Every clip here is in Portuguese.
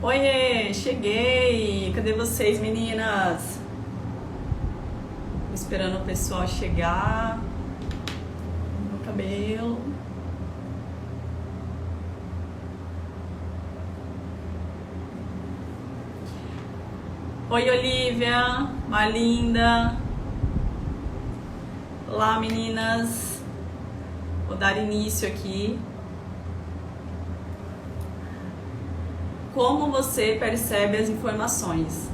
Oiê, cheguei! Cadê vocês, meninas? Tô esperando o pessoal chegar. Meu cabelo. Oi, Olivia, Marlinda. Olá, meninas. Vou dar início aqui. Como você percebe as informações?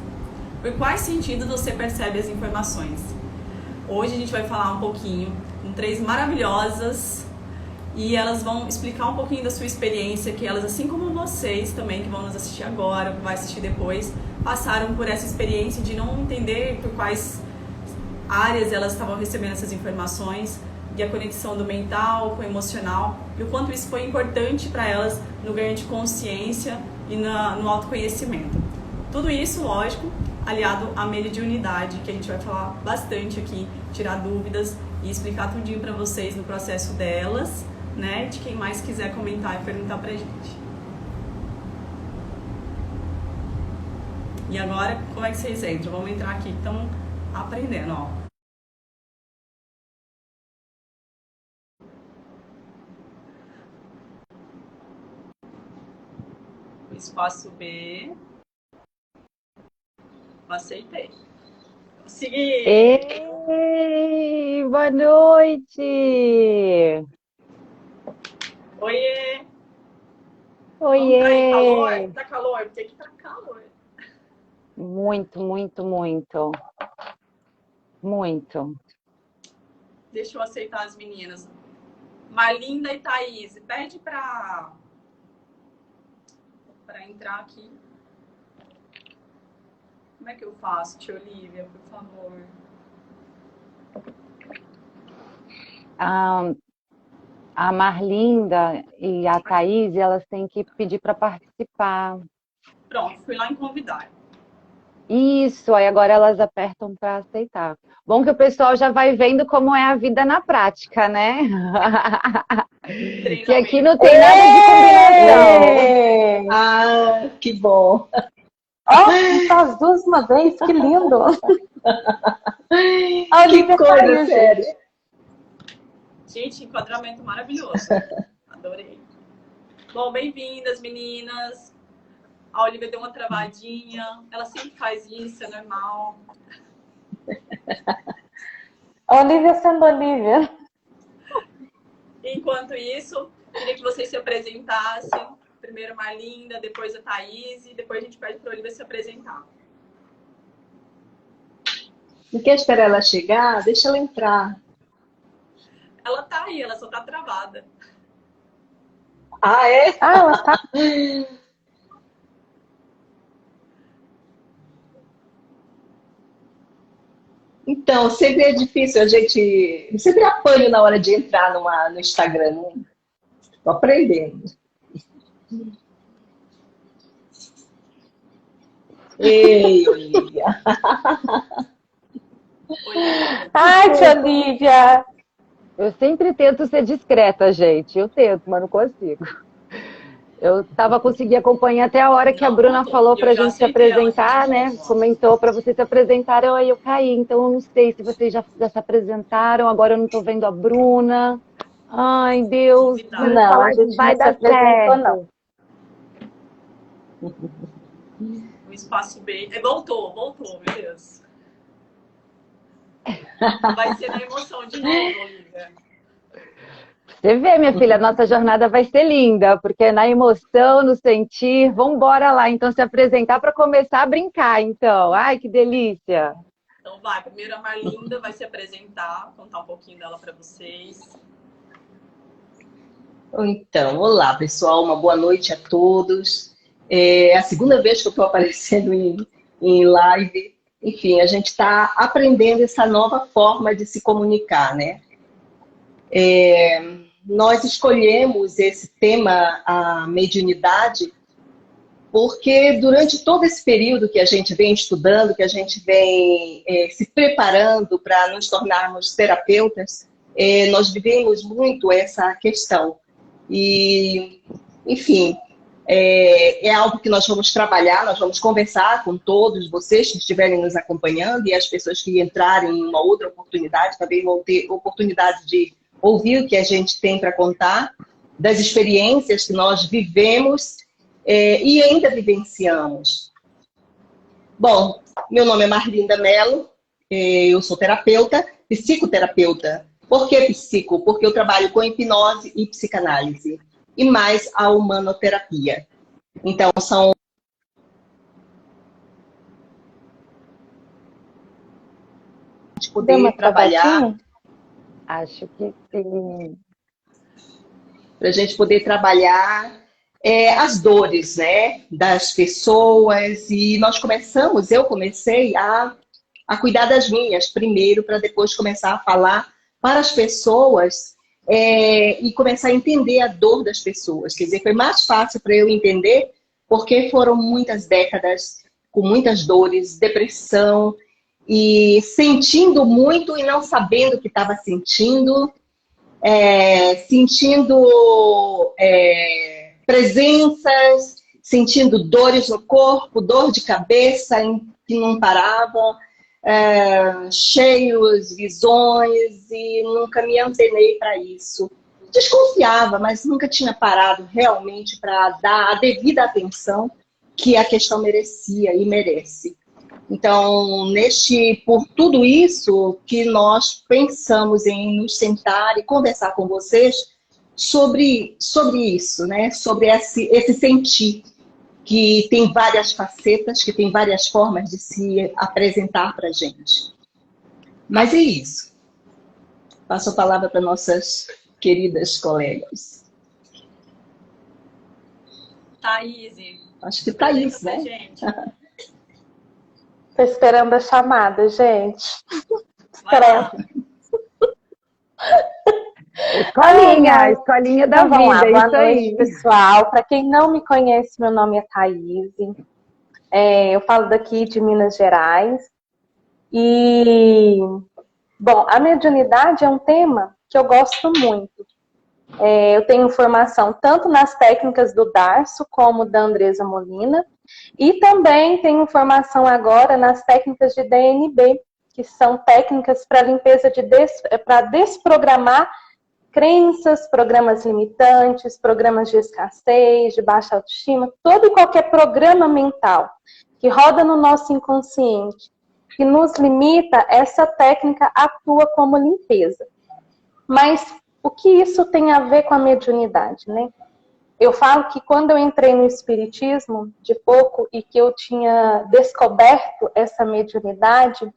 Por quais sentidos você percebe as informações? Hoje a gente vai falar um pouquinho com três maravilhosas e elas vão explicar um pouquinho da sua experiência, que elas, assim como vocês também, que vão nos assistir agora, vai assistir depois, passaram por essa experiência de não entender por quais áreas elas estavam recebendo essas informações, e a conexão do mental com o emocional, e o quanto isso foi importante para elas no ganho de consciência e no autoconhecimento. Tudo isso, lógico, aliado à mediunidade, que a gente vai falar bastante aqui, tirar dúvidas e explicar tudinho para vocês no processo delas, né? De quem mais quiser comentar e perguntar pra gente. E agora, como é que vocês entram? Vamos entrar aqui, estão aprendendo, ó. O espaço B. Aceitei. Consegui! Ei, boa noite! Oiê! Como tá aí? Calor? Oiê! Tá calor? Porque aqui tá calor. Muito, muito, muito, muito. Deixa eu aceitar as meninas. Marlinda e Thaís, pede pra entrar aqui. Como é que eu faço, tia Olivia, por favor? A Marlinda e a Thaís, elas têm que pedir para participar. Pronto, fui lá em convidar. Isso, aí agora elas apertam para aceitar. Bom que o pessoal já vai vendo como é a vida na prática, né? Que aqui não tem nada de combinação. Ah, que bom. Ó, as duas uma vez, que lindo. Que coisa séria. Gente, enquadramento maravilhoso. Adorei. Bom, bem-vindas, meninas. A Olivia deu uma travadinha. Ela sempre faz isso, é normal. Olivia sendo Olivia. Enquanto isso, queria que vocês se apresentassem. Primeiro Marlinda, depois a Thaís, e depois a gente pede para a Olivia se apresentar. Não quer esperar ela chegar? Deixa ela entrar. Ela tá aí, ela só tá travada. Ah, é? Ah, ela tá. Então, sempre é difícil a gente... Eu sempre apanho na hora de entrar no Instagram. Estou aprendendo. Ei, Olivia. Ai, tia Olivia. Eu sempre tento ser discreta, gente. Eu tento, mas não consigo. Eu consegui acompanhar até a hora que a Bruna falou para a gente se apresentar, né? Comentou para vocês se apresentarem, aí eu caí. Então eu não sei se vocês já se apresentaram. Agora eu não estou vendo a Bruna. Ai, Deus. Não, a gente vai não se dar apresentou, certo. não. O espaço B. Voltou, meu Deus. Vai ser na emoção de novo, Olivia. Você vê, minha filha, a nossa jornada vai ser linda, porque é na emoção, no sentir. Vamos embora lá, então, se apresentar para começar a brincar, então. Ai, que delícia! Então vai, primeiro a Marlinda vai se apresentar, contar um pouquinho dela para vocês. Então, olá, pessoal. Uma boa noite a todos. É a segunda vez que eu estou aparecendo em live. Enfim, a gente está aprendendo essa nova forma de se comunicar, né? Nós escolhemos esse tema, a mediunidade, porque durante todo esse período que a gente vem estudando, que a gente vem se preparando para nos tornarmos terapeutas, nós vivemos muito essa questão. E, enfim, É algo que nós vamos trabalhar, nós vamos conversar com todos vocês que estiverem nos acompanhando e as pessoas que entrarem em uma outra oportunidade também vão ter oportunidade de ouvir o que a gente tem para contar, das experiências que nós vivemos e ainda vivenciamos. Bom, meu nome é Marlinda Mello, eu sou terapeuta, psicoterapeuta. Por que psico? Porque eu trabalho com hipnose e psicanálise. E mais a humanoterapia. Então, são... de poder trabalhar... Acho que sim. Para a gente poder trabalhar as dores, né, das pessoas. E eu comecei a cuidar das minhas primeiro, para depois começar a falar para as pessoas... e começar a entender a dor das pessoas. Quer dizer, foi mais fácil para eu entender, porque foram muitas décadas com muitas dores, depressão, e sentindo muito e não sabendo o que estava sentindo, sentindo presenças, sentindo dores no corpo, dor de cabeça que não paravam, cheios, visões, e nunca me antenei para isso. Desconfiava, mas nunca tinha parado realmente para dar a devida atenção que a questão merecia e merece. Então, por tudo isso que nós pensamos em nos sentar e conversar com vocês sobre isso, né? Sobre esse sentir, que tem várias facetas, que tem várias formas de se apresentar para a gente. Mas é isso. Passo a palavra para nossas queridas colegas. Thaís. Acho que Thaís, né? Tô esperando a chamada, gente. Esperando. Escolinha da Então, vamos lá. vida, Boa isso noite, aí. pessoal. Para quem não me conhece, meu nome é Thaís. Eu falo daqui de Minas Gerais. E, bom, a mediunidade é um tema que eu gosto muito. Eu tenho formação tanto nas técnicas do Darcio como da Andresa Molina. E também tenho formação agora nas técnicas de DNB, que são técnicas para limpeza para desprogramar crenças, programas limitantes, programas de escassez, de baixa autoestima, todo e qualquer programa mental que roda no nosso inconsciente, que nos limita, essa técnica atua como limpeza. Mas o que isso tem a ver com a mediunidade, né? Eu falo que quando eu entrei no espiritismo, de pouco, e que eu tinha descoberto essa mediunidade,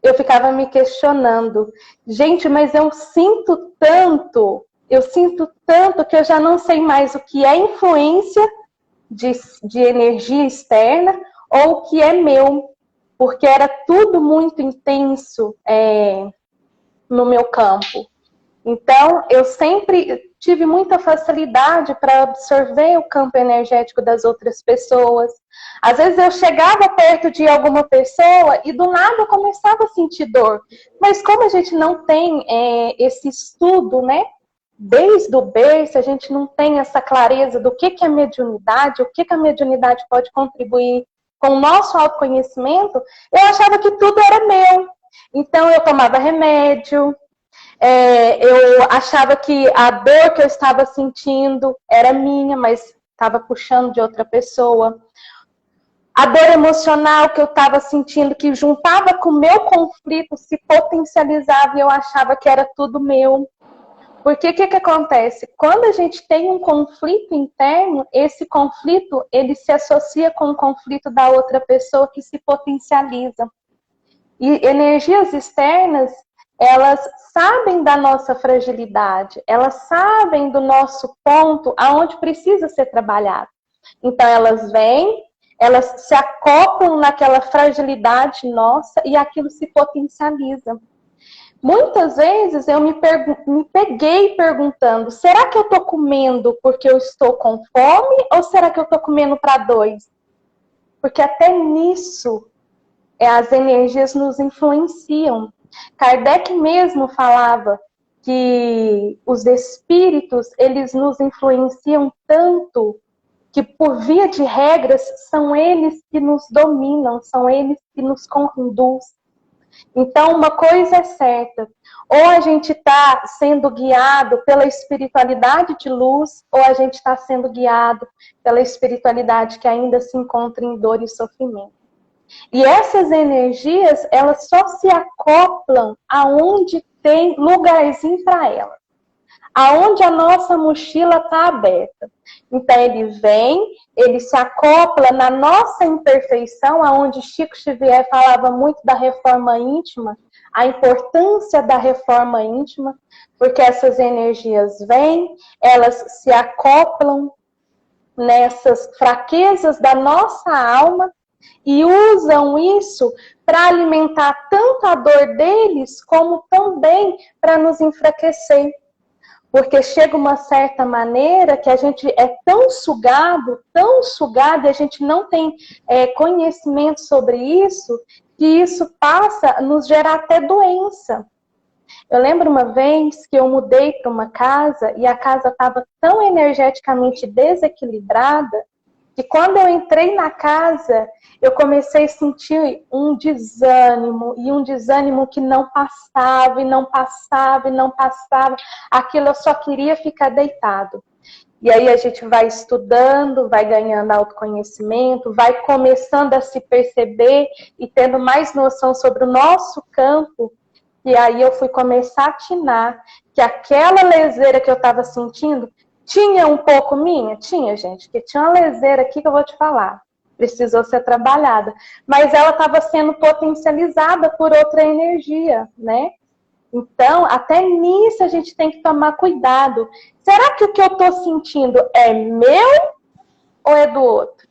eu ficava me questionando. Gente, mas eu sinto tanto que eu já não sei mais o que é influência de energia externa ou o que é meu, porque era tudo muito intenso no meu campo. Então, eu sempre tive muita facilidade para absorver o campo energético das outras pessoas. Às vezes eu chegava perto de alguma pessoa e do nada eu começava a sentir dor. Mas como a gente não tem esse estudo, né? Desde o berço, a gente não tem essa clareza do que é mediunidade, o que a mediunidade pode contribuir com o nosso autoconhecimento, eu achava que tudo era meu. Então eu tomava remédio, eu achava que a dor que eu estava sentindo era minha, mas estava puxando de outra pessoa. A dor emocional que eu estava sentindo, que juntava com o meu conflito, se potencializava e eu achava que era tudo meu. Porque o que acontece? Quando a gente tem um conflito interno, esse conflito ele se associa com o conflito da outra pessoa que se potencializa. E energias externas, elas sabem da nossa fragilidade, elas sabem do nosso ponto aonde precisa ser trabalhado. Então elas vêm, elas se acoplam naquela fragilidade nossa e aquilo se potencializa. Muitas vezes eu me peguei perguntando, será que eu estou comendo porque eu estou com fome ou será que eu estou comendo para dois? Porque até nisso as energias nos influenciam. Kardec mesmo falava que os espíritos, eles nos influenciam tanto que por via de regras são eles que nos dominam, são eles que nos conduzem. Então, uma coisa é certa, ou a gente está sendo guiado pela espiritualidade de luz, ou a gente está sendo guiado pela espiritualidade que ainda se encontra em dor e sofrimento. E essas energias, elas só se acoplam aonde tem lugarzinho para elas, aonde a nossa mochila está aberta. Então ele vem, ele se acopla na nossa imperfeição, aonde Chico Xavier falava muito da reforma íntima, a importância da reforma íntima, porque essas energias vêm, elas se acoplam nessas fraquezas da nossa alma e usam isso para alimentar tanto a dor deles, como também para nos enfraquecer. Porque chega uma certa maneira que a gente é tão sugado, e a gente não tem conhecimento sobre isso, que isso passa a nos gerar até doença. Eu lembro uma vez que eu mudei para uma casa e a casa estava tão energeticamente desequilibrada que quando eu entrei na casa, eu comecei a sentir um desânimo, e um desânimo que não passava, e não passava, e não passava. Aquilo eu só queria ficar deitado. E aí a gente vai estudando, vai ganhando autoconhecimento, vai começando a se perceber e tendo mais noção sobre o nosso campo. E aí eu fui começar a atinar que aquela leseira que eu estava sentindo tinha um pouco minha? Tinha, gente, porque tinha uma leseira aqui que eu vou te falar. Precisou ser trabalhada. Mas ela estava sendo potencializada por outra energia, né? Então, até nisso a gente tem que tomar cuidado. Será que o que eu estou sentindo é meu ou é do outro?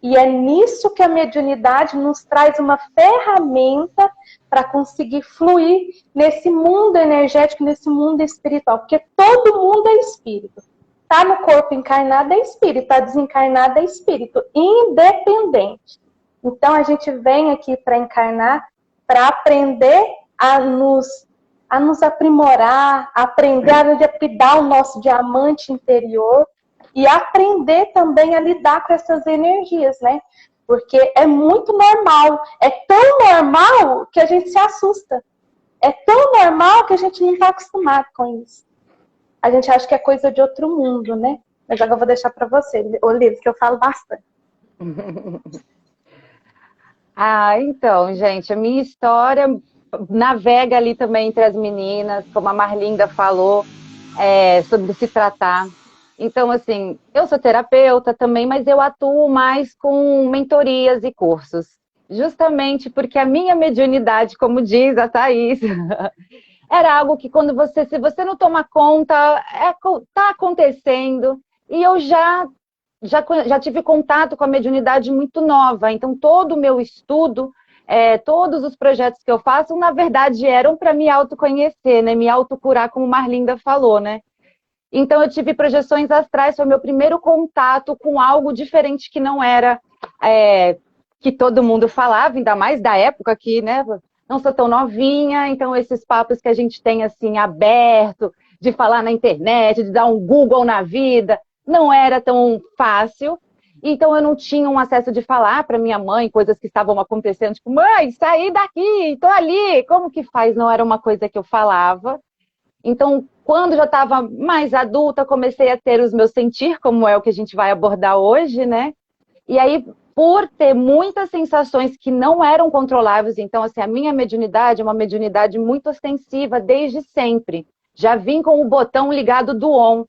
E é nisso que a mediunidade nos traz uma ferramenta para conseguir fluir nesse mundo energético, nesse mundo espiritual. Porque todo mundo é espírito. Está no corpo encarnado é espírito, está desencarnado é espírito, independente. Então a gente vem aqui para encarnar, para aprender a nos aprimorar, aprender a lapidar o nosso diamante interior e aprender também a lidar com essas energias, né? Porque é muito normal, é tão normal que a gente se assusta. É tão normal que a gente não está acostumado com isso. A gente acha que é coisa de outro mundo, né? Mas agora eu vou deixar para você, Olívia, que eu falo bastante. Então, gente, a minha história navega ali também entre as meninas, como a Marlinda falou, sobre se tratar. Então, assim, eu sou terapeuta também, mas eu atuo mais com mentorias e cursos. Justamente porque a minha mediunidade, como diz a Thaís, era algo que se você não tomar conta, está acontecendo. E eu já tive contato com a mediunidade muito nova. Então, todo o meu estudo, todos os projetos que eu faço, na verdade, eram para me autoconhecer, né? Me autocurar, como Marlinda falou, né? Então, eu tive projeções astrais, foi o meu primeiro contato com algo diferente que não era que todo mundo falava, ainda mais da época que, né, não sou tão novinha, então esses papos que a gente tem, assim, aberto, de falar na internet, de dar um Google na vida, não era tão fácil. Então, eu não tinha um acesso de falar para minha mãe coisas que estavam acontecendo, tipo, mãe, saí daqui, tô ali, como que faz? Não era uma coisa que eu falava. Então, quando já estava mais adulta, comecei a ter os meus sentir, como é o que a gente vai abordar hoje, né? E aí, por ter muitas sensações que não eram controláveis, então, assim, a minha mediunidade é uma mediunidade muito ostensiva desde sempre. Já vim com o botão ligado do on.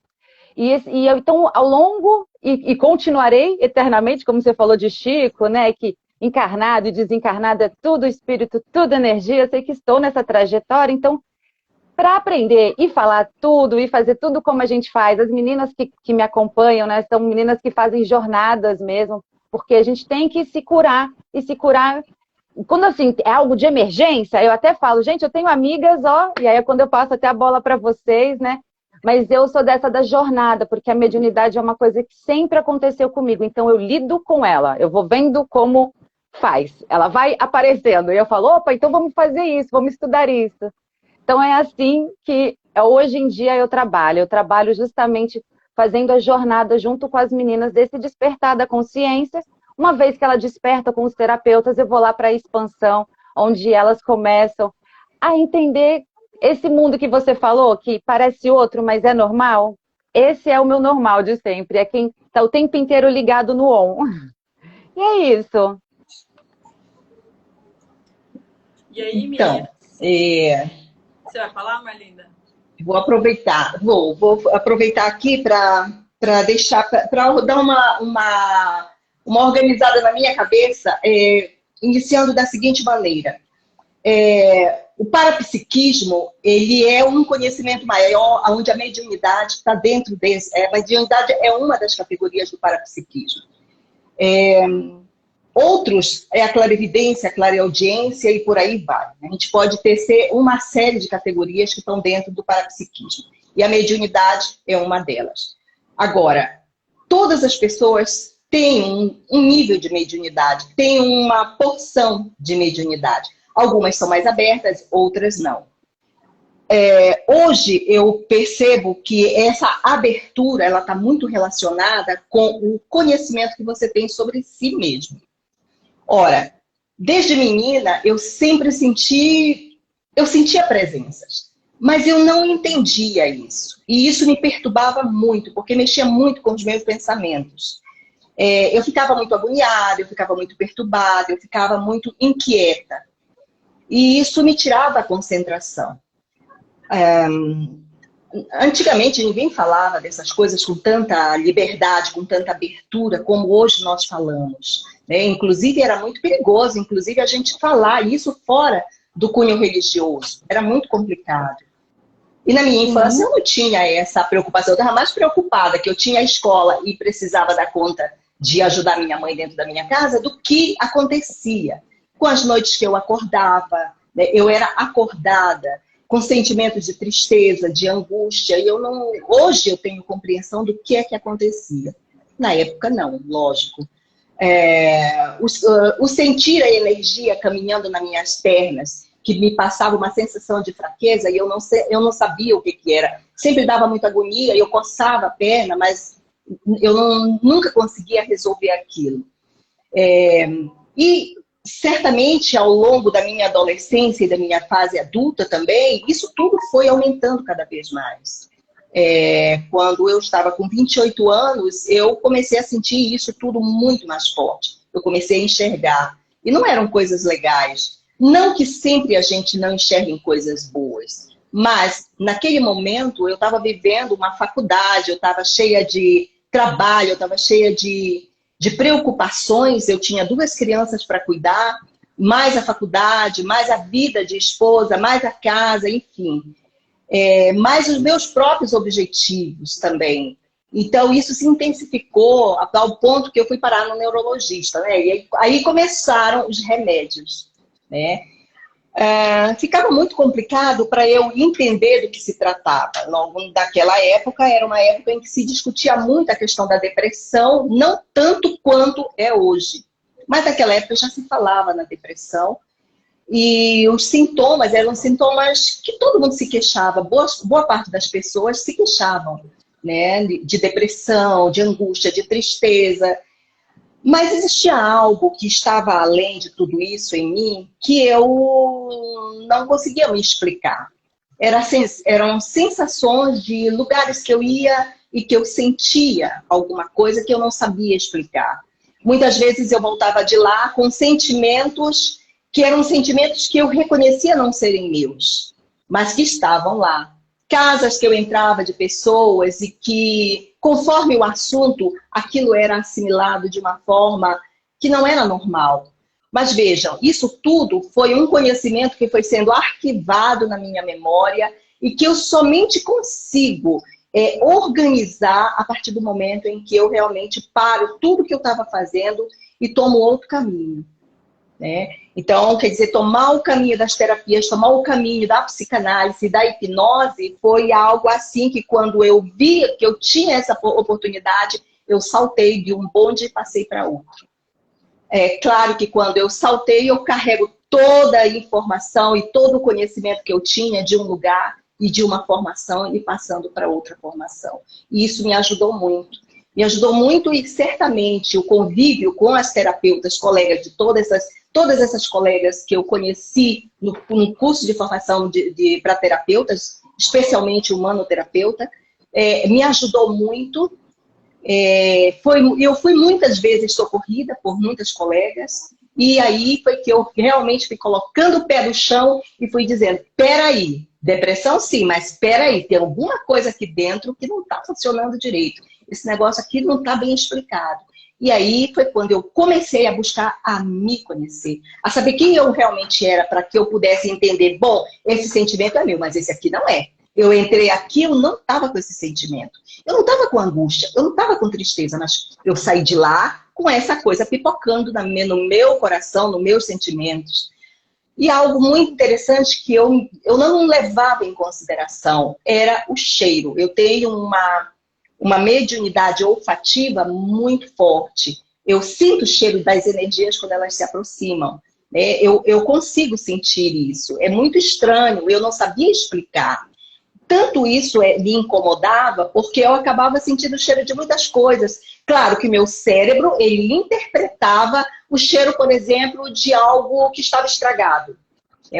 E eu, então, ao longo, e continuarei eternamente, como você falou de Chico, né? Que encarnado e desencarnado é tudo espírito, tudo energia. Eu sei que estou nessa trajetória, então, para aprender e falar tudo, e fazer tudo como a gente faz, as meninas que me acompanham, né, são meninas que fazem jornadas mesmo, porque a gente tem que se curar, e se curar, quando assim, é algo de emergência, eu até falo, gente, eu tenho amigas, e aí é quando eu passo até a bola para vocês, né, mas eu sou dessa da jornada, porque a mediunidade é uma coisa que sempre aconteceu comigo, então eu lido com ela, eu vou vendo como faz, ela vai aparecendo, e eu falo, opa, então vamos fazer isso, vamos estudar isso. Então é assim que hoje em dia eu trabalho justamente fazendo a jornada junto com as meninas desse despertar da consciência. Uma vez que ela desperta com os terapeutas, eu vou lá para a expansão, onde elas começam a entender esse mundo que você falou, que parece outro, mas é normal. Esse é o meu normal de sempre, é quem está o tempo inteiro ligado no on. E é isso. E aí, Então, Miriam? Você vai falar, Marlinda? Vou aproveitar aqui para dar uma organizada na minha cabeça, iniciando da seguinte maneira. O parapsiquismo, ele é um conhecimento maior, onde a mediunidade está dentro desse. A mediunidade é uma das categorias do parapsiquismo. Outros é a clarividência, a clareaudiência e por aí vai. A gente pode ter uma série de categorias que estão dentro do parapsiquismo. E a mediunidade é uma delas. Agora, todas as pessoas têm um nível de mediunidade, têm uma porção de mediunidade. Algumas são mais abertas, outras não. Hoje eu percebo que essa abertura ela está muito relacionada com o conhecimento que você tem sobre si mesmo. Ora, desde menina eu sempre sentia presenças, mas eu não entendia isso. E isso me perturbava muito, porque mexia muito com os meus pensamentos. Eu ficava muito agoniada, eu ficava muito perturbada, eu ficava muito inquieta. E isso me tirava a concentração. Antigamente ninguém falava dessas coisas com tanta liberdade, com tanta abertura, como hoje nós falamos. Inclusive era muito perigoso, inclusive a gente falar isso fora do cunho religioso. Era muito complicado. E na minha infância eu não tinha essa preocupação. Eu estava mais preocupada que eu tinha a escola e precisava dar conta de ajudar minha mãe dentro da minha casa do que acontecia. Com as noites que eu acordava, eu era acordada com sentimentos de tristeza, de angústia. E hoje eu tenho compreensão do que é que acontecia. Na época não, lógico. O sentir a energia caminhando nas minhas pernas, que me passava uma sensação de fraqueza e eu não sabia o que era. Sempre dava muita agonia, eu coçava a perna, mas eu nunca conseguia resolver aquilo. E certamente ao longo da minha adolescência e da minha fase adulta também, isso tudo foi aumentando cada vez mais. Quando eu estava com 28 anos, eu comecei a sentir isso tudo muito mais forte. Eu comecei a enxergar. E não eram coisas legais. Não que sempre a gente não enxergue coisas boas. Mas, naquele momento, eu estava vivendo uma faculdade, eu estava cheia de trabalho, eu estava cheia de preocupações. Eu tinha 2 crianças para cuidar, mais a faculdade, mais a vida de esposa, mais a casa, enfim. Mais os meus próprios objetivos também. Então, isso se intensificou ao ponto que eu fui parar no neurologista, né? E aí começaram os remédios, né? Ficava muito complicado para eu entender do que se tratava. Daquela época, era uma época em que se discutia muito a questão da depressão, não tanto quanto é hoje. Mas naquela época já se falava na depressão. E os sintomas eram sintomas que todo mundo se queixava, boa parte das pessoas se queixavam, né? De depressão, de angústia, de tristeza. Mas existia algo que estava além de tudo isso em mim que eu não conseguia me explicar. Eram sensações de lugares que eu ia e que eu sentia alguma coisa que eu não sabia explicar. Muitas vezes eu voltava de lá com sentimentos que eram sentimentos que eu reconhecia não serem meus, mas que estavam lá. Casas que eu entrava de pessoas e que, conforme o assunto, aquilo era assimilado de uma forma que não era normal. Mas vejam, isso tudo foi um conhecimento que foi sendo arquivado na minha memória e que eu somente consigo organizar a partir do momento em que eu realmente paro tudo que eu estava fazendo e tomo outro caminho. Né? Então, quer dizer, tomar o caminho das terapias, tomar o caminho da psicanálise, da hipnose, foi algo assim que quando eu vi que eu tinha essa oportunidade, eu saltei de um bonde e passei para outro. É claro que quando eu saltei, eu carrego toda a informação e todo o conhecimento que eu tinha de um lugar e de uma formação e passando para outra formação. E isso me ajudou muito. Me ajudou muito e certamente o convívio com as terapeutas, colegas de todas essas colegas que eu conheci no curso de formação para terapeutas, especialmente o humanoterapeuta, me ajudou muito. Eu fui muitas vezes socorrida por muitas colegas, e aí foi que eu realmente fui colocando o pé no chão e fui dizendo, peraí, depressão sim, mas peraí, tem alguma coisa aqui dentro que não está funcionando direito. Esse negócio aqui não está bem explicado. E aí foi quando eu comecei a buscar a me conhecer, a saber quem eu realmente era, para que eu pudesse entender, bom, esse sentimento é meu, mas esse aqui não é. Eu entrei aqui, eu não estava com esse sentimento. Eu não estava com angústia, eu não estava com tristeza, mas eu saí de lá com essa coisa pipocando no meu coração, nos meus sentimentos. E algo muito interessante que eu não levava em consideração era o cheiro. Eu tenho uma mediunidade olfativa muito forte. Eu sinto o cheiro das energias quando elas se aproximam. Eu consigo sentir isso. É muito estranho, eu não sabia explicar. Tanto isso me incomodava, porque eu acabava sentindo o cheiro de muitas coisas. Claro que meu cérebro, ele interpretava o cheiro, por exemplo, de algo que estava estragado.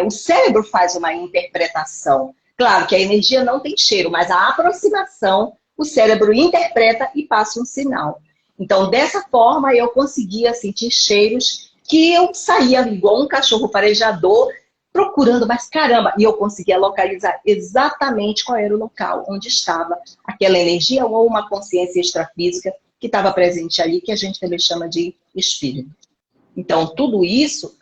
O cérebro faz uma interpretação. Claro que a energia não tem cheiro, mas a aproximação, o cérebro interpreta e passa um sinal. Então, dessa forma, eu conseguia sentir cheiros que eu saía igual um cachorro farejador, procurando, mas caramba, e eu conseguia localizar exatamente qual era o local onde estava aquela energia ou uma consciência extrafísica que estava presente ali, que a gente também chama de espírito. Então, tudo isso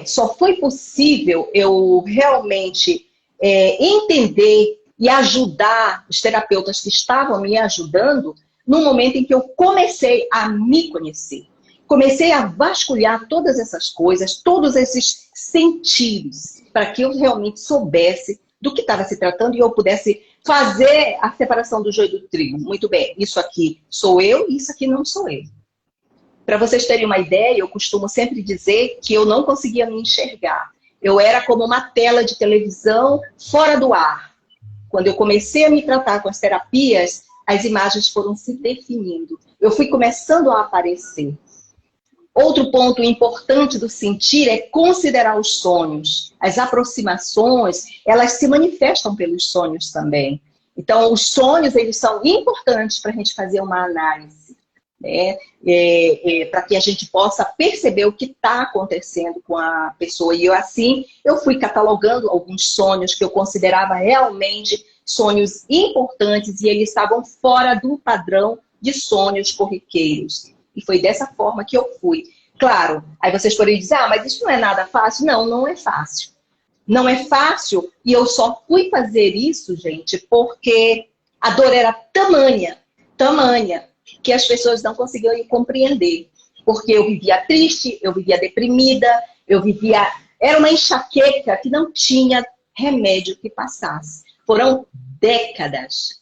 só foi possível eu realmente entender e ajudar os terapeutas que estavam me ajudando no momento em que eu comecei a me conhecer. Comecei a vasculhar todas essas coisas, todos esses sentidos, para que eu realmente soubesse do que estava se tratando e eu pudesse fazer a separação do joio do trigo. Muito bem, isso aqui sou eu e isso aqui não sou eu. Para vocês terem uma ideia, eu costumo sempre dizer que eu não conseguia me enxergar. Eu era como uma tela de televisão fora do ar. Quando eu comecei a me tratar com as terapias, as imagens foram se definindo. Eu fui começando a aparecer. Outro ponto importante do sentir é considerar os sonhos. As aproximações, elas se manifestam pelos sonhos também. Então, os sonhos, eles são importantes para a gente fazer uma análise, né? Para que a gente possa perceber o que está acontecendo com a pessoa. E eu fui catalogando alguns sonhos que eu considerava realmente sonhos importantes e eles estavam fora do padrão de sonhos corriqueiros. E foi dessa forma que eu fui. Claro, aí vocês poderiam dizer, mas isso não é nada fácil. Não, não é fácil. Não é fácil e eu só fui fazer isso, gente, porque a dor era tamanha, que as pessoas não conseguiam compreender. Porque eu vivia triste, eu vivia deprimida, era uma enxaqueca que não tinha remédio que passasse. Foram décadas.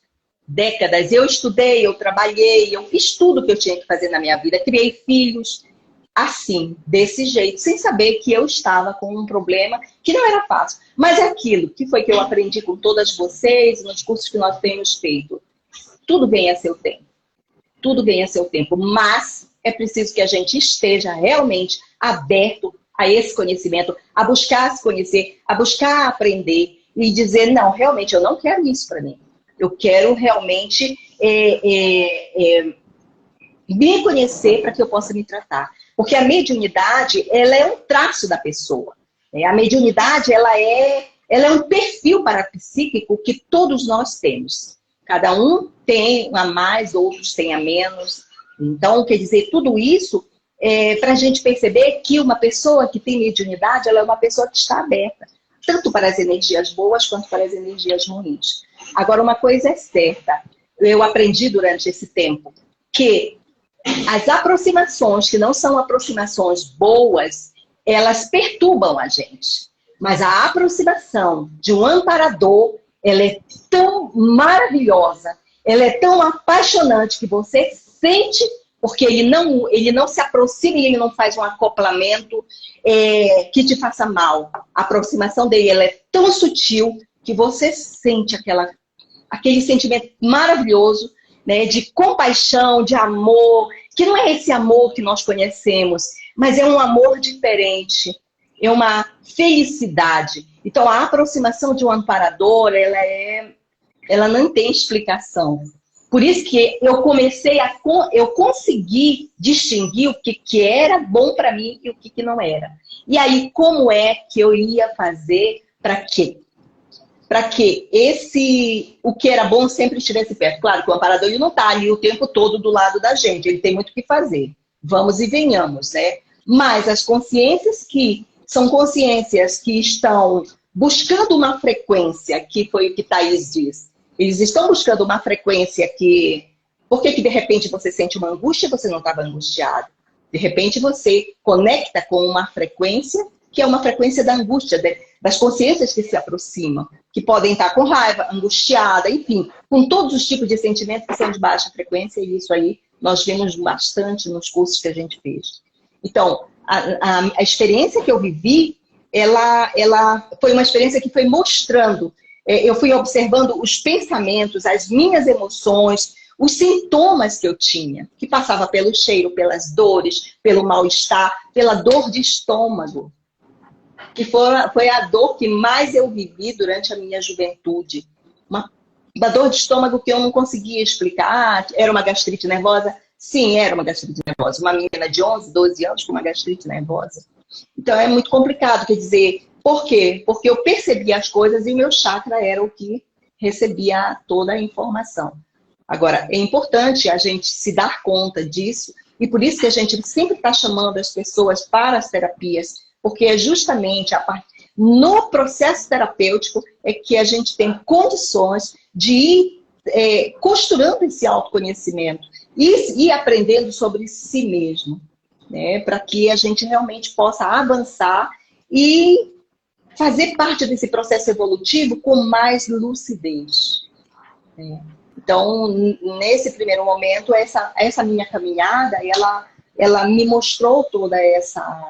Eu estudei, eu trabalhei, eu fiz tudo que eu tinha que fazer na minha vida. Criei filhos, assim, desse jeito, sem saber que eu estava com um problema que não era fácil. Mas é aquilo que foi que eu aprendi com todas vocês, nos cursos que nós temos feito. Tudo vem a seu tempo. Tudo vem a seu tempo, mas é preciso que a gente esteja realmente aberto a esse conhecimento, a buscar se conhecer, a buscar aprender e dizer, não, realmente eu não quero isso para mim. Eu quero realmente me conhecer para que eu possa me tratar. Porque a mediunidade, ela é um traço da pessoa. A mediunidade, ela é um perfil parapsíquico que todos nós temos. Cada um tem a mais, outros têm a menos. Então, quer dizer, tudo isso para a gente perceber que uma pessoa que tem mediunidade, ela é uma pessoa que está aberta, tanto para as energias boas quanto para as energias ruins. Agora, uma coisa é certa, eu aprendi durante esse tempo, que as aproximações, que não são aproximações boas, elas perturbam a gente. Mas a aproximação de um amparador, ela é tão maravilhosa, ela é tão apaixonante que você sente, porque ele não se aproxima e ele não faz um acoplamento que te faça mal. A aproximação dele ela é tão sutil que você sente aquele sentimento maravilhoso, né, de compaixão, de amor, que não é esse amor que nós conhecemos, mas é um amor diferente, é uma felicidade. Então, a aproximação de um amparador, ela não tem explicação. Por isso que eu consegui distinguir o que era bom para mim e o que não era. E aí, como é que eu ia fazer para quê? Para que o que era bom sempre estivesse perto. Claro que o amparador ele não está ali o tempo todo do lado da gente, ele tem muito o que fazer. Vamos e venhamos, né? Mas as consciências que são consciências que estão buscando uma frequência, que foi o que Thaís diz. Eles estão buscando uma frequência que... Por que de repente você sente uma angústia e você não estava angustiado? De repente você conecta com uma frequência que é uma frequência da angústia, das consciências que se aproximam, que podem estar com raiva, angustiada, enfim, com todos os tipos de sentimentos que são de baixa frequência, e isso aí nós vemos bastante nos cursos que a gente fez. Então, a experiência que eu vivi, ela foi uma experiência que foi mostrando, eu fui observando os pensamentos, as minhas emoções, os sintomas que eu tinha, que passava pelo cheiro, pelas dores, pelo mal-estar, pela dor de estômago, que foi a dor que mais eu vivi durante a minha juventude. Uma dor de estômago que eu não conseguia explicar. Era uma gastrite nervosa? Sim, era uma gastrite nervosa. Uma menina de 11, 12 anos com uma gastrite nervosa. Então é muito complicado, quer dizer, por quê? Porque eu percebia as coisas e o meu chakra era o que recebia toda a informação. Agora, é importante a gente se dar conta disso, e por isso que a gente sempre está chamando as pessoas para as terapias, porque é justamente no processo terapêutico é que a gente tem condições de ir costurando esse autoconhecimento e aprendendo sobre si mesmo, né? Para que a gente realmente possa avançar e fazer parte desse processo evolutivo com mais lucidez, né? Então, nesse primeiro momento, essa minha caminhada, ela me mostrou toda essa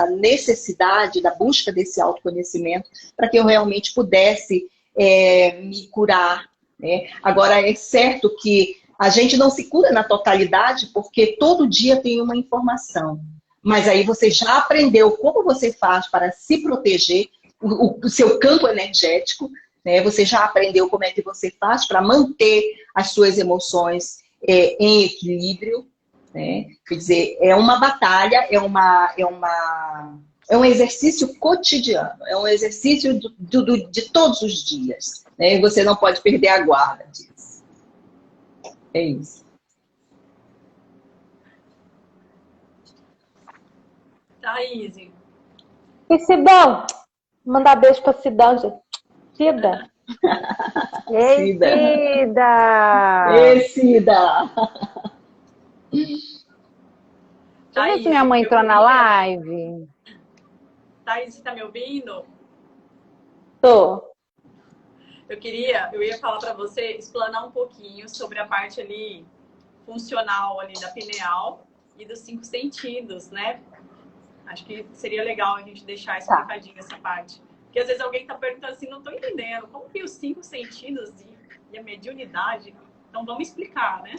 necessidade da busca desse autoconhecimento para que eu realmente pudesse me curar, né? Agora, é certo que a gente não se cura na totalidade porque todo dia tem uma informação. Mas aí você já aprendeu como você faz para se proteger, o seu campo energético, né? Você já aprendeu como é que você faz para manter as suas emoções em equilíbrio, né? Quer dizer, é uma batalha, é um exercício cotidiano, é um exercício de todos os dias, né? E você não pode perder a guarda disso. É isso. Thaís. E Sidão? Mandar beijo pra Sidão, gente. Cida. Ei, Cida! Ei, Cida! Deixa eu ver se minha mãe entrou na live. Thaís, você tá me ouvindo? Tô. Eu ia falar para você explanar um pouquinho sobre a parte ali funcional ali da pineal e dos 5 sentidos, né? Acho que seria legal a gente deixar explicadinho essa parte. Porque às vezes alguém tá perguntando assim, não tô entendendo, como que os 5 sentidos e a mediunidade? Então vamos explicar, né?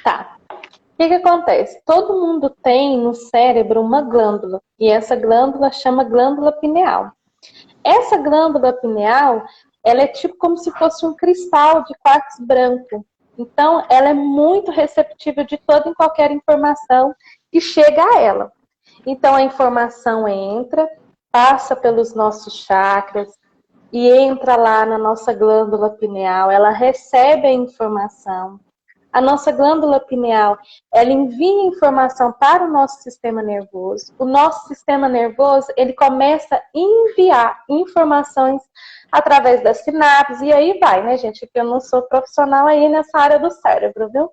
Tá. O que acontece? Todo mundo tem no cérebro uma glândula, e essa glândula chama glândula pineal. Essa glândula pineal, ela é tipo como se fosse um cristal de quartzo branco. Então, ela é muito receptiva de toda e qualquer informação que chega a ela. Então, a informação entra, passa pelos nossos chakras e entra lá na nossa glândula pineal. Ela recebe a informação. A nossa glândula pineal, ela envia informação para o nosso sistema nervoso. O nosso sistema nervoso, ele começa a enviar informações através das sinapses. E aí vai, né, gente? Porque eu não sou profissional aí nessa área do cérebro, viu?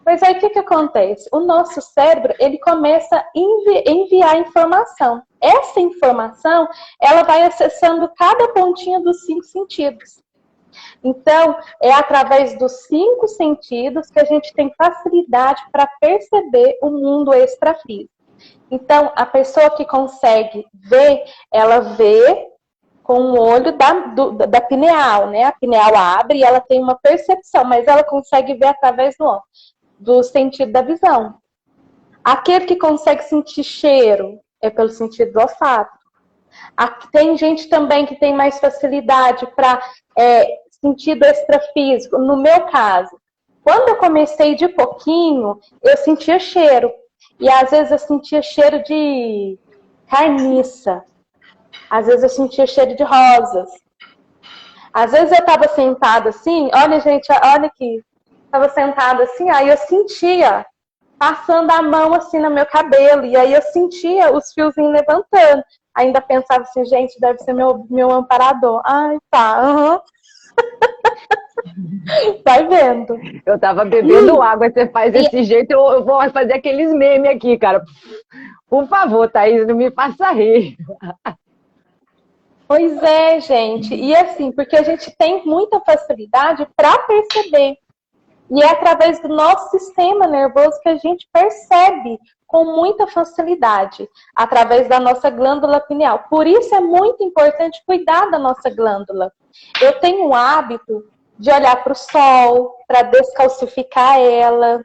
Mas aí o que acontece? O nosso cérebro, ele começa a enviar informação. Essa informação, ela vai acessando cada pontinha dos 5 sentidos. Então, é através dos 5 sentidos que a gente tem facilidade para perceber o mundo extrafísico. Então, a pessoa que consegue ver, ela vê com o olho da pineal, né? A pineal abre e ela tem uma percepção, mas ela consegue ver através do sentido da visão. Aquele que consegue sentir cheiro é pelo sentido do olfato. Tem gente também que tem mais facilidade para sentido extrafísico. No meu caso, quando eu comecei de pouquinho, eu sentia cheiro. E às vezes eu sentia cheiro de carniça. Às vezes eu sentia cheiro de rosas. Às vezes eu estava sentada assim, olha gente, olha aqui. Estava sentada assim, aí eu sentia passando a mão assim no meu cabelo. E aí eu sentia os fiozinhos levantando. Ainda pensava assim, gente, deve ser meu amparador. Ai, tá, aham. Vai vendo. Eu tava bebendo água, você faz desse jeito, eu vou fazer aqueles memes aqui, cara. Por favor, Thaís, não me faça rir. Pois é, gente. E assim, porque a gente tem muita facilidade para perceber. E é através do nosso sistema nervoso que a gente percebe com muita facilidade, através da nossa glândula pineal. Por isso é muito importante cuidar da nossa glândula. Eu tenho o hábito de olhar para o sol, para descalcificar ela.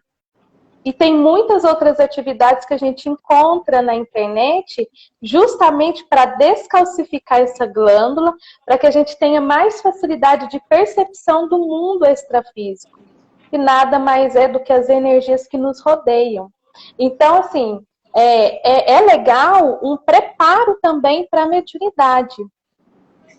E tem muitas outras atividades que a gente encontra na internet justamente para descalcificar essa glândula, para que a gente tenha mais facilidade de percepção do mundo extrafísico. Que nada mais é do que as energias que nos rodeiam. Então, assim, é legal um preparo também para a mediunidade.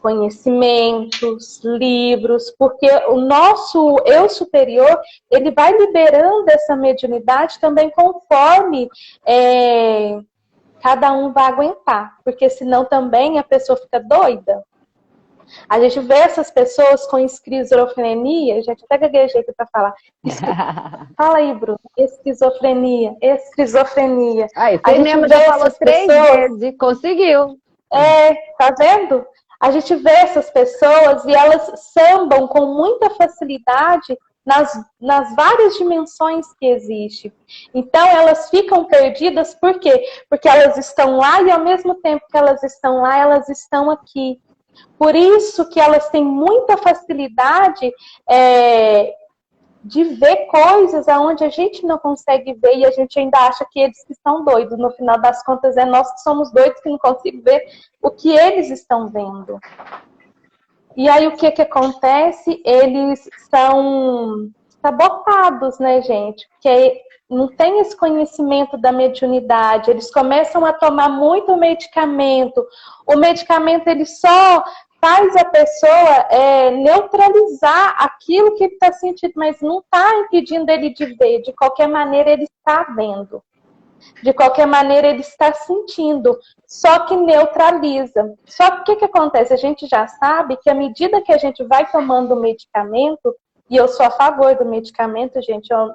Conhecimentos, livros, porque o nosso eu superior, ele vai liberando essa mediunidade também conforme cada um vai aguentar, porque senão também a pessoa fica doida. A gente vê essas pessoas com esquizofrenia, gente, até gaguejei aqui para falar. Fala aí, Bruno. Esquizofrenia. Aí, você mesmo já falou 3 vezes, conseguiu. Tá vendo? A gente vê essas pessoas e elas sambam com muita facilidade nas várias dimensões que existem. Então, elas ficam perdidas, por quê? Porque elas estão lá e, ao mesmo tempo que elas estão lá, elas estão aqui. Por isso que elas têm muita facilidade de ver coisas aonde a gente não consegue ver e a gente ainda acha que eles que estão doidos. No final das contas, é nós que somos doidos que não conseguimos ver o que eles estão vendo. E aí, o que acontece? Eles são sabotados, né, gente? Porque não tem esse conhecimento da mediunidade. Eles começam a tomar muito medicamento. O medicamento, ele só faz a pessoa neutralizar aquilo que ele está sentindo, mas não está impedindo ele de ver. De qualquer maneira, ele está vendo. De qualquer maneira, ele está sentindo. Só que neutraliza. Só que o que acontece? A gente já sabe que à medida que a gente vai tomando o medicamento, e eu sou a favor do medicamento, gente, eu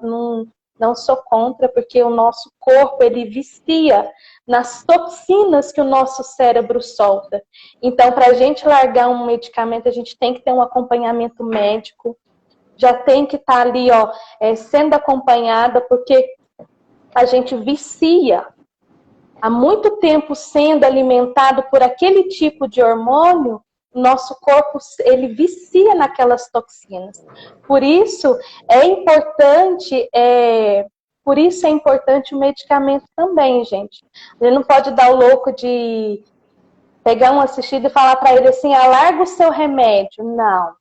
não sou contra, porque o nosso corpo, ele vicia nas toxinas que o nosso cérebro solta. Então, para a gente largar um medicamento, a gente tem que ter um acompanhamento médico, já tem que estar ali, sendo acompanhada, porque a gente vicia. Há muito tempo sendo alimentado por aquele tipo de hormônio, nosso corpo, ele vicia naquelas toxinas. Por isso é importante o medicamento também, gente. Ele não pode dar o louco de pegar um assistido e falar para ele assim, larga o seu remédio. Não.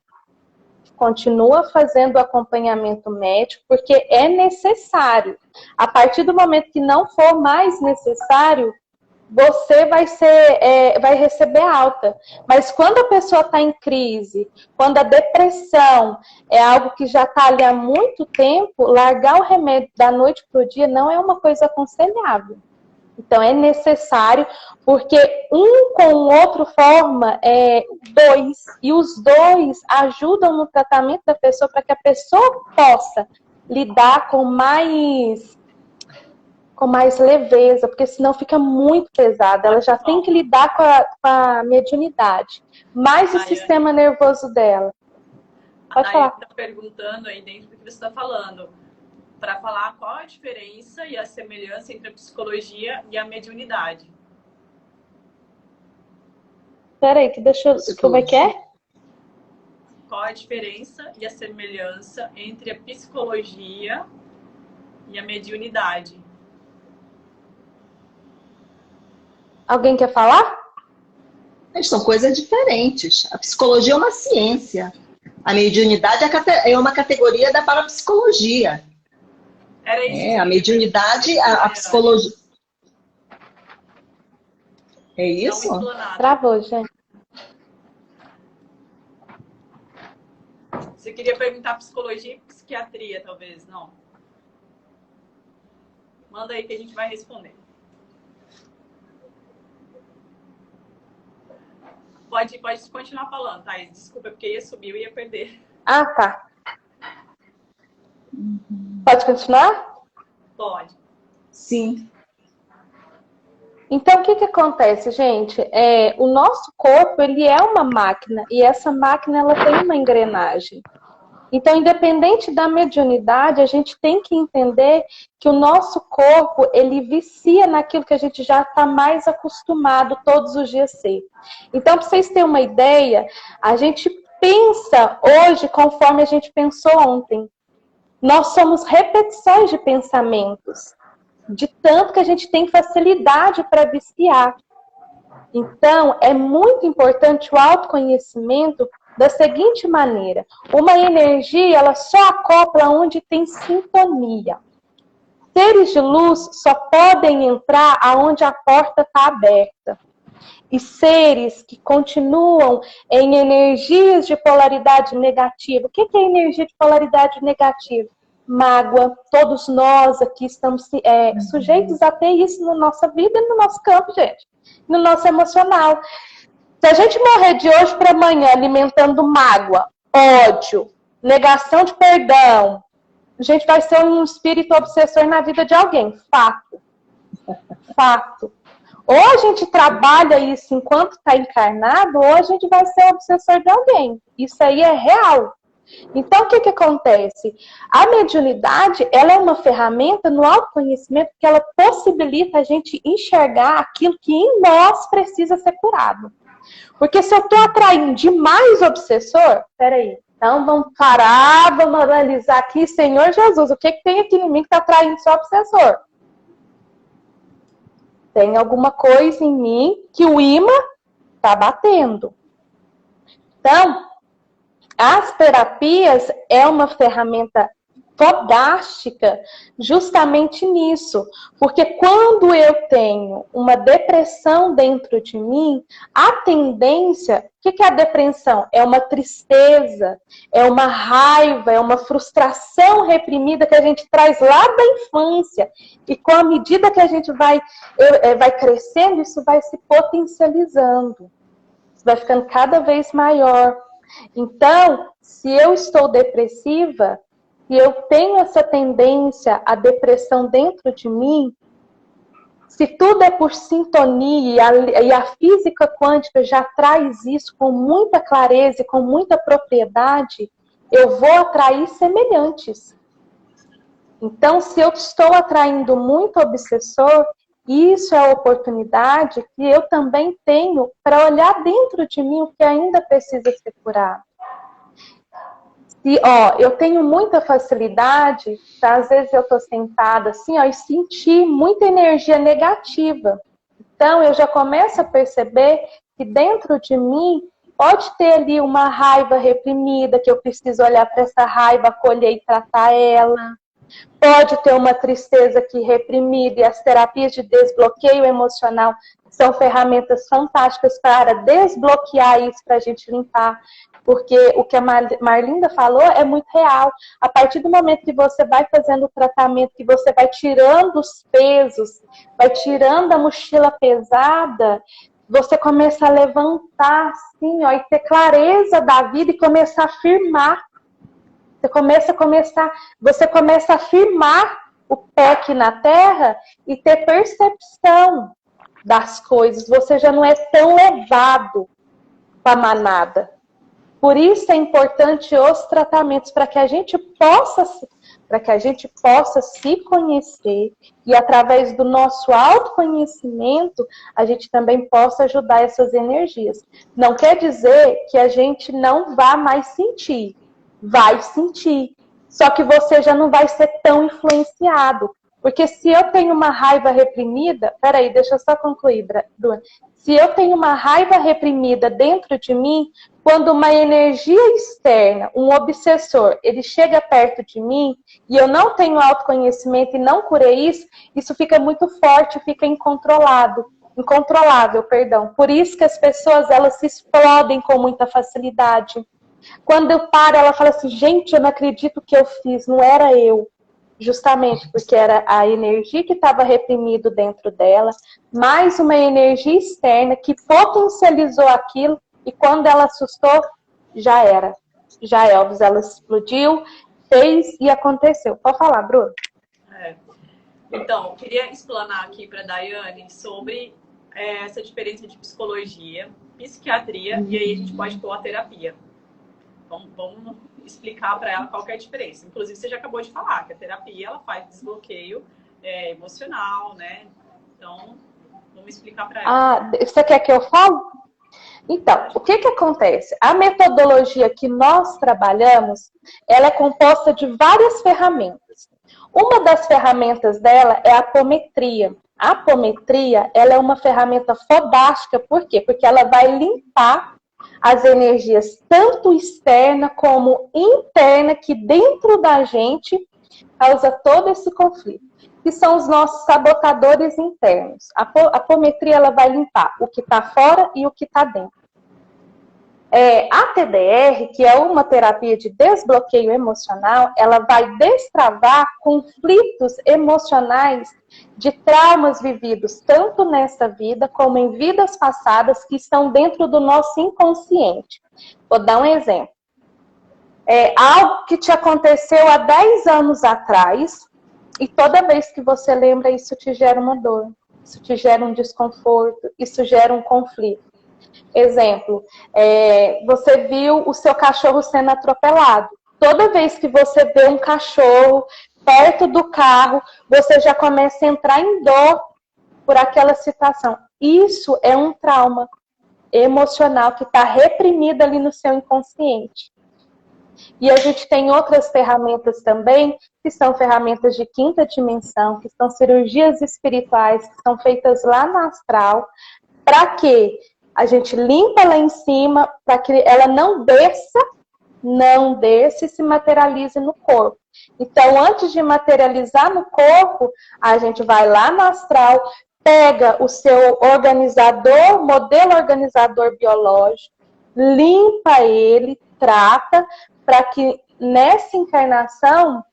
Continua fazendo o acompanhamento médico, porque é necessário. A partir do momento que não for mais necessário, você vai receber alta. Mas quando a pessoa está em crise, quando a depressão é algo que já está ali há muito tempo, largar o remédio da noite para o dia não é uma coisa aconselhável. Então, é necessário, porque um com o outro forma dois, e os dois ajudam no tratamento da pessoa para que a pessoa possa lidar com mais leveza, porque senão fica muito pesada. Ela já tem que lidar com a mediunidade, mais o sistema nervoso dela. Pode falar. A Nayane está perguntando aí dentro do que você está falando, para falar qual a diferença e a semelhança entre a psicologia e a mediunidade. Peraí, que deixa eu... Como é que é? Qual a diferença e a semelhança entre a psicologia e a mediunidade? Alguém quer falar? Mas são coisas diferentes. A psicologia é uma ciência. A mediunidade é uma categoria da parapsicologia. Era isso. A mediunidade, a psicologia. É isso? Travou, gente. Você queria perguntar psicologia e psiquiatria, talvez, não? Manda aí que a gente vai responder. Pode continuar falando, Thaís. Desculpa, porque ia subir e ia perder. Ah, tá. Pode continuar? Pode. Sim. Então, o que acontece, gente? O nosso corpo, ele é uma máquina, e essa máquina, ela tem uma engrenagem. Então, independente da mediunidade, a gente tem que entender que o nosso corpo, ele vicia naquilo que a gente já está mais acostumado todos os dias ser. Então, para vocês terem uma ideia, a gente pensa hoje conforme a gente pensou ontem. Nós somos repetições de pensamentos, de tanto que a gente tem facilidade para viciar. Então, é muito importante o autoconhecimento da seguinte maneira: uma energia, ela só acopla onde tem sintonia. Seres de luz só podem entrar aonde a porta está aberta. E seres que continuam em energias de polaridade negativa. O que é energia de polaridade negativa? Mágoa. Todos nós aqui estamos sujeitos a ter isso na nossa vida e no nosso campo, gente. No nosso emocional. Se a gente morrer de hoje para amanhã alimentando mágoa, ódio, negação de perdão, a gente vai ser um espírito obsessor na vida de alguém. Fato. Fato. Ou a gente trabalha isso enquanto está encarnado, ou a gente vai ser obsessor de alguém. Isso aí é real. Então, o que acontece? A mediunidade, ela é uma ferramenta no autoconhecimento que ela possibilita a gente enxergar aquilo que em nós precisa ser curado. Porque se eu estou atraindo demais obsessor, peraí, então vamos parar, vamos analisar aqui, Senhor Jesus, o que tem aqui em mim que está atraindo só obsessor? Tem alguma coisa em mim que o imã está batendo. Então, as terapias é uma ferramenta fodástica justamente nisso. Porque quando eu tenho uma depressão dentro de mim, a tendência... O que é a depressão? É uma tristeza, é uma raiva, é uma frustração reprimida que a gente traz lá da infância. E com a medida que a gente vai crescendo, isso vai se potencializando. Isso vai ficando cada vez maior. Então, se eu estou depressiva, e eu tenho essa tendência à depressão dentro de mim, se tudo é por sintonia e a física quântica já traz isso com muita clareza e com muita propriedade, eu vou atrair semelhantes. Então, se eu estou atraindo muito obsessor, isso é a oportunidade que eu também tenho para olhar dentro de mim o que ainda precisa ser curado. E, eu tenho muita facilidade, tá? Às vezes eu tô sentada assim, e senti muita energia negativa. Então, eu já começo a perceber que dentro de mim pode ter ali uma raiva reprimida, que eu preciso olhar para essa raiva, acolher e tratar ela. Pode ter uma tristeza aqui reprimida, e as terapias de desbloqueio emocional são ferramentas fantásticas para desbloquear isso, para a gente limpar. Porque o que a Marlinda falou é muito real. A partir do momento que você vai fazendo o tratamento, que você vai tirando os pesos, vai tirando a mochila pesada, você começa a levantar assim, e ter clareza da vida e começar a afirmar. Você começa a firmar o pé aqui na terra e ter percepção das coisas. Você já não é tão levado para a manada. Por isso é importante os tratamentos, para que a gente possa para que a gente possa se conhecer e, através do nosso autoconhecimento, a gente também possa ajudar essas energias. Não quer dizer que a gente não vá mais sentir. Vai sentir. Só que você já não vai ser tão influenciado. Porque se eu tenho uma raiva reprimida... Peraí, deixa eu só concluir, Bruna. Se eu tenho uma raiva reprimida dentro de mim, quando uma energia externa, um obsessor, ele chega perto de mim e eu não tenho autoconhecimento e não curei isso fica muito forte, fica incontrolável. Por isso que as pessoas, elas se explodem com muita facilidade. Quando eu paro, ela fala assim, gente, eu não acredito que eu fiz, não era eu. Justamente porque era a energia que estava reprimido dentro dela, mais uma energia externa que potencializou aquilo, e quando ela assustou, já era. Já é, Elvis, ela explodiu, fez e aconteceu. Pode falar, Bruno. Então, eu queria explanar aqui para a Daiane sobre essa diferença de psicologia, psiquiatria, e aí a gente pode pôr a terapia. Vamos explicar para ela qual que é a diferença. Inclusive, você já acabou de falar que a terapia ela faz desbloqueio emocional, né? Então, vamos explicar para ela. Você quer que eu fale? Então, o que acontece? A metodologia que nós trabalhamos, ela é composta de várias ferramentas. Uma das ferramentas dela é a apometria. A apometria, ela é uma ferramenta fodástica, por quê? Porque ela vai limpar as energias tanto externa como interna, que dentro da gente causa todo esse conflito, que são os nossos sabotadores internos. A apometria, ela vai limpar o que está fora e o que está dentro. A TDR, que é uma terapia de desbloqueio emocional, ela vai destravar conflitos emocionais de traumas vividos tanto nessa vida como em vidas passadas que estão dentro do nosso inconsciente. Vou dar um exemplo. Algo que te aconteceu há 10 anos atrás e toda vez que você lembra, isso te gera uma dor, isso te gera um desconforto, isso gera um conflito. Exemplo, você viu o seu cachorro sendo atropelado. Toda vez que você vê um cachorro perto do carro, você já começa a entrar em dor por aquela situação. Isso é um trauma emocional que está reprimido ali no seu inconsciente. E a gente tem outras ferramentas também, que são ferramentas de quinta dimensão, que são cirurgias espirituais, que são feitas lá no astral, para que a gente limpa lá em cima, para que ela não desça e se materialize no corpo. Então, antes de materializar no corpo, a gente vai lá no astral, pega o seu organizador, modelo organizador biológico, limpa ele, trata, para que nessa encarnação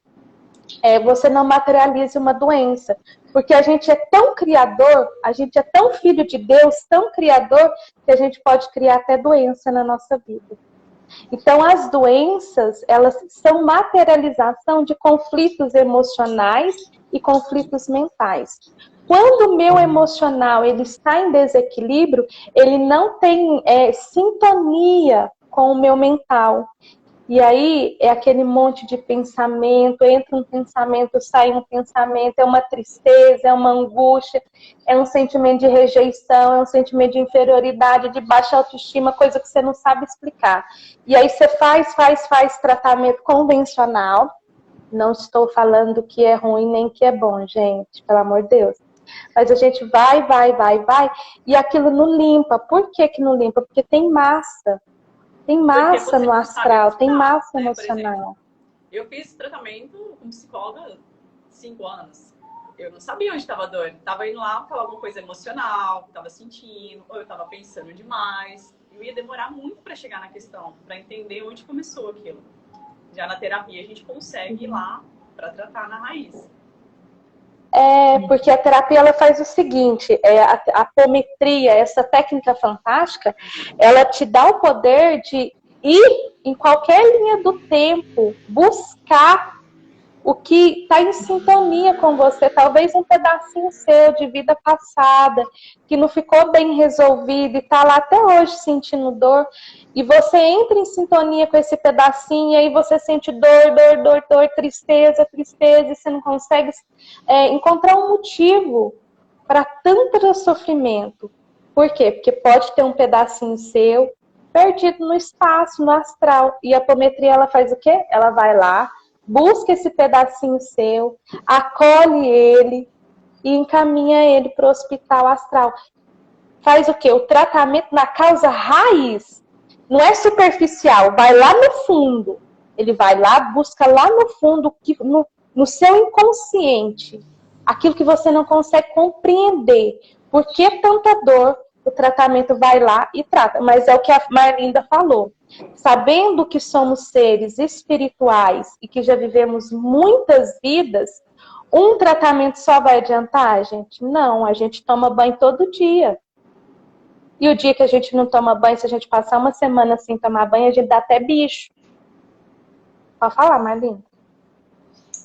você não materialize uma doença. Porque a gente é tão criador, a gente é tão filho de Deus, tão criador, que a gente pode criar até doença na nossa vida. Então, as doenças, elas são materialização de conflitos emocionais e conflitos mentais. Quando o meu emocional ele está em desequilíbrio, ele não tem sintonia com o meu mental. E aí é aquele monte de pensamento, entra um pensamento, sai um pensamento, é uma tristeza, é uma angústia, é um sentimento de rejeição, é um sentimento de inferioridade, de baixa autoestima, coisa que você não sabe explicar. E aí você faz tratamento convencional. Não estou falando que é ruim nem que é bom, gente, pelo amor de Deus. Mas a gente vai, e aquilo não limpa. Por que que não limpa? Porque tem massa. Tem massa no astral, tem massa emocional. Eu fiz tratamento com psicóloga há 5 anos. Eu não sabia onde estava a dor. Estava indo lá, estava alguma coisa emocional, estava sentindo, ou eu estava pensando demais. Eu ia demorar muito para chegar na questão, para entender onde começou aquilo. Já na terapia a gente consegue ir lá para tratar na raiz. Porque a terapia ela faz o seguinte, a apometria, essa técnica fantástica, ela te dá o poder de ir em qualquer linha do tempo, buscar o que está em sintonia com você, talvez um pedacinho seu de vida passada, que não ficou bem resolvido e está lá até hoje sentindo dor, e você entra em sintonia com esse pedacinho, e aí você sente dor, tristeza, e você não consegue encontrar um motivo para tanto sofrimento. Por quê? Porque pode ter um pedacinho seu perdido no espaço, no astral, e a apometria ela faz o quê? Ela vai lá, busca esse pedacinho seu, acolhe ele e encaminha ele para o hospital astral. Faz o quê? O tratamento na causa raiz. Não é superficial, vai lá no fundo. Ele vai lá, busca lá no fundo, no seu inconsciente, aquilo que você não consegue compreender. Por que tanta dor? O tratamento vai lá e trata. Mas é o que a Marlinda falou. Sabendo que somos seres espirituais e que já vivemos muitas vidas, um tratamento só vai adiantar, gente? Não, a gente toma banho todo dia. E o dia que a gente não toma banho, se a gente passar uma semana sem tomar banho, a gente dá até bicho. Pode falar, Marlinda?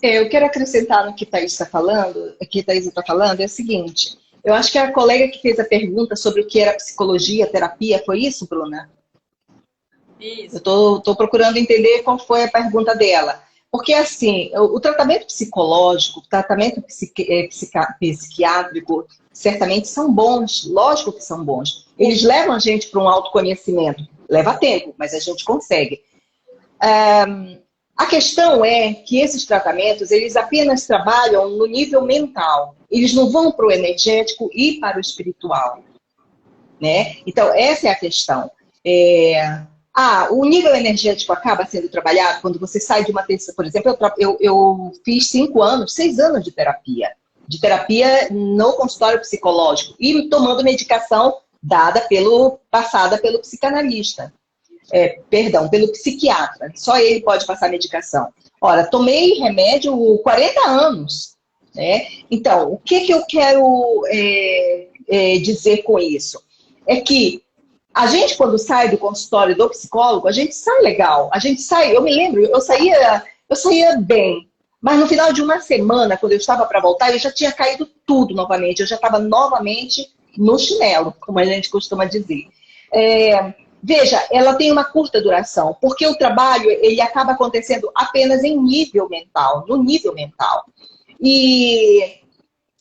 Eu quero acrescentar no que Thaís está falando, é o seguinte. Eu acho que a colega que fez a pergunta sobre o que era psicologia, terapia, foi isso, Bruna? Isso. Eu estou procurando entender qual foi a pergunta dela. Porque, assim, o tratamento psicológico, o tratamento psiquiátrico, certamente são bons, lógico que são bons. Eles levam a gente para um autoconhecimento. Leva tempo, mas a gente consegue. A questão é que esses tratamentos, eles apenas trabalham no nível mental. Eles não vão para o energético e para o espiritual. Né? Então, essa é a questão. O nível energético acaba sendo trabalhado quando você sai de uma terça. Por exemplo, eu fiz 6 anos de terapia no consultório psicológico e tomando medicação passada pelo psicanalista. Pelo psiquiatra. Só ele pode passar medicação. Ora, tomei remédio 40 anos. Né? Então, o que eu quero dizer com isso? É que a gente, quando sai do consultório do psicólogo, a gente sai legal. Eu me lembro, eu saía bem. Mas no final de uma semana, quando eu estava para voltar, eu já tinha caído tudo novamente. Eu já estava novamente no chinelo, como a gente costuma dizer. Veja, ela tem uma curta duração, porque o trabalho ele acaba acontecendo apenas no nível mental. E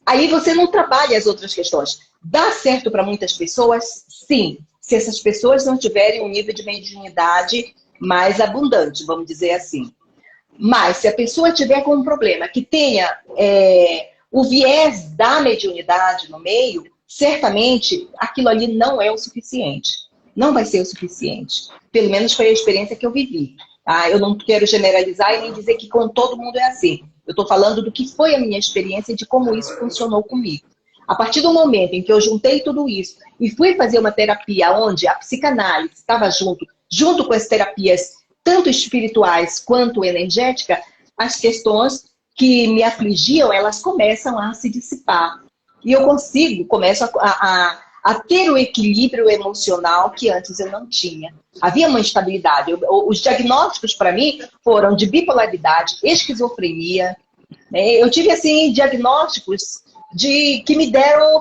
aí você não trabalha as outras questões. Dá certo para muitas pessoas? Sim. Se essas pessoas não tiverem um nível de mediunidade mais abundante, vamos dizer assim. Mas se a pessoa tiver com um problema que tenha o viés da mediunidade no meio, certamente aquilo ali não é o suficiente. Não vai ser o suficiente. Pelo menos foi a experiência que eu vivi. Tá? Eu não quero generalizar e nem dizer que com todo mundo é assim. Eu estou falando do que foi a minha experiência e de como isso funcionou comigo. A partir do momento em que eu juntei tudo isso e fui fazer uma terapia onde a psicanálise estava junto com as terapias tanto espirituais quanto energéticas, as questões que me afligiam, elas começam a se dissipar. E eu começo a ter o equilíbrio emocional que antes eu não tinha. Havia uma instabilidade. Os diagnósticos para mim foram de bipolaridade, esquizofrenia. Né? Eu tive assim diagnósticos que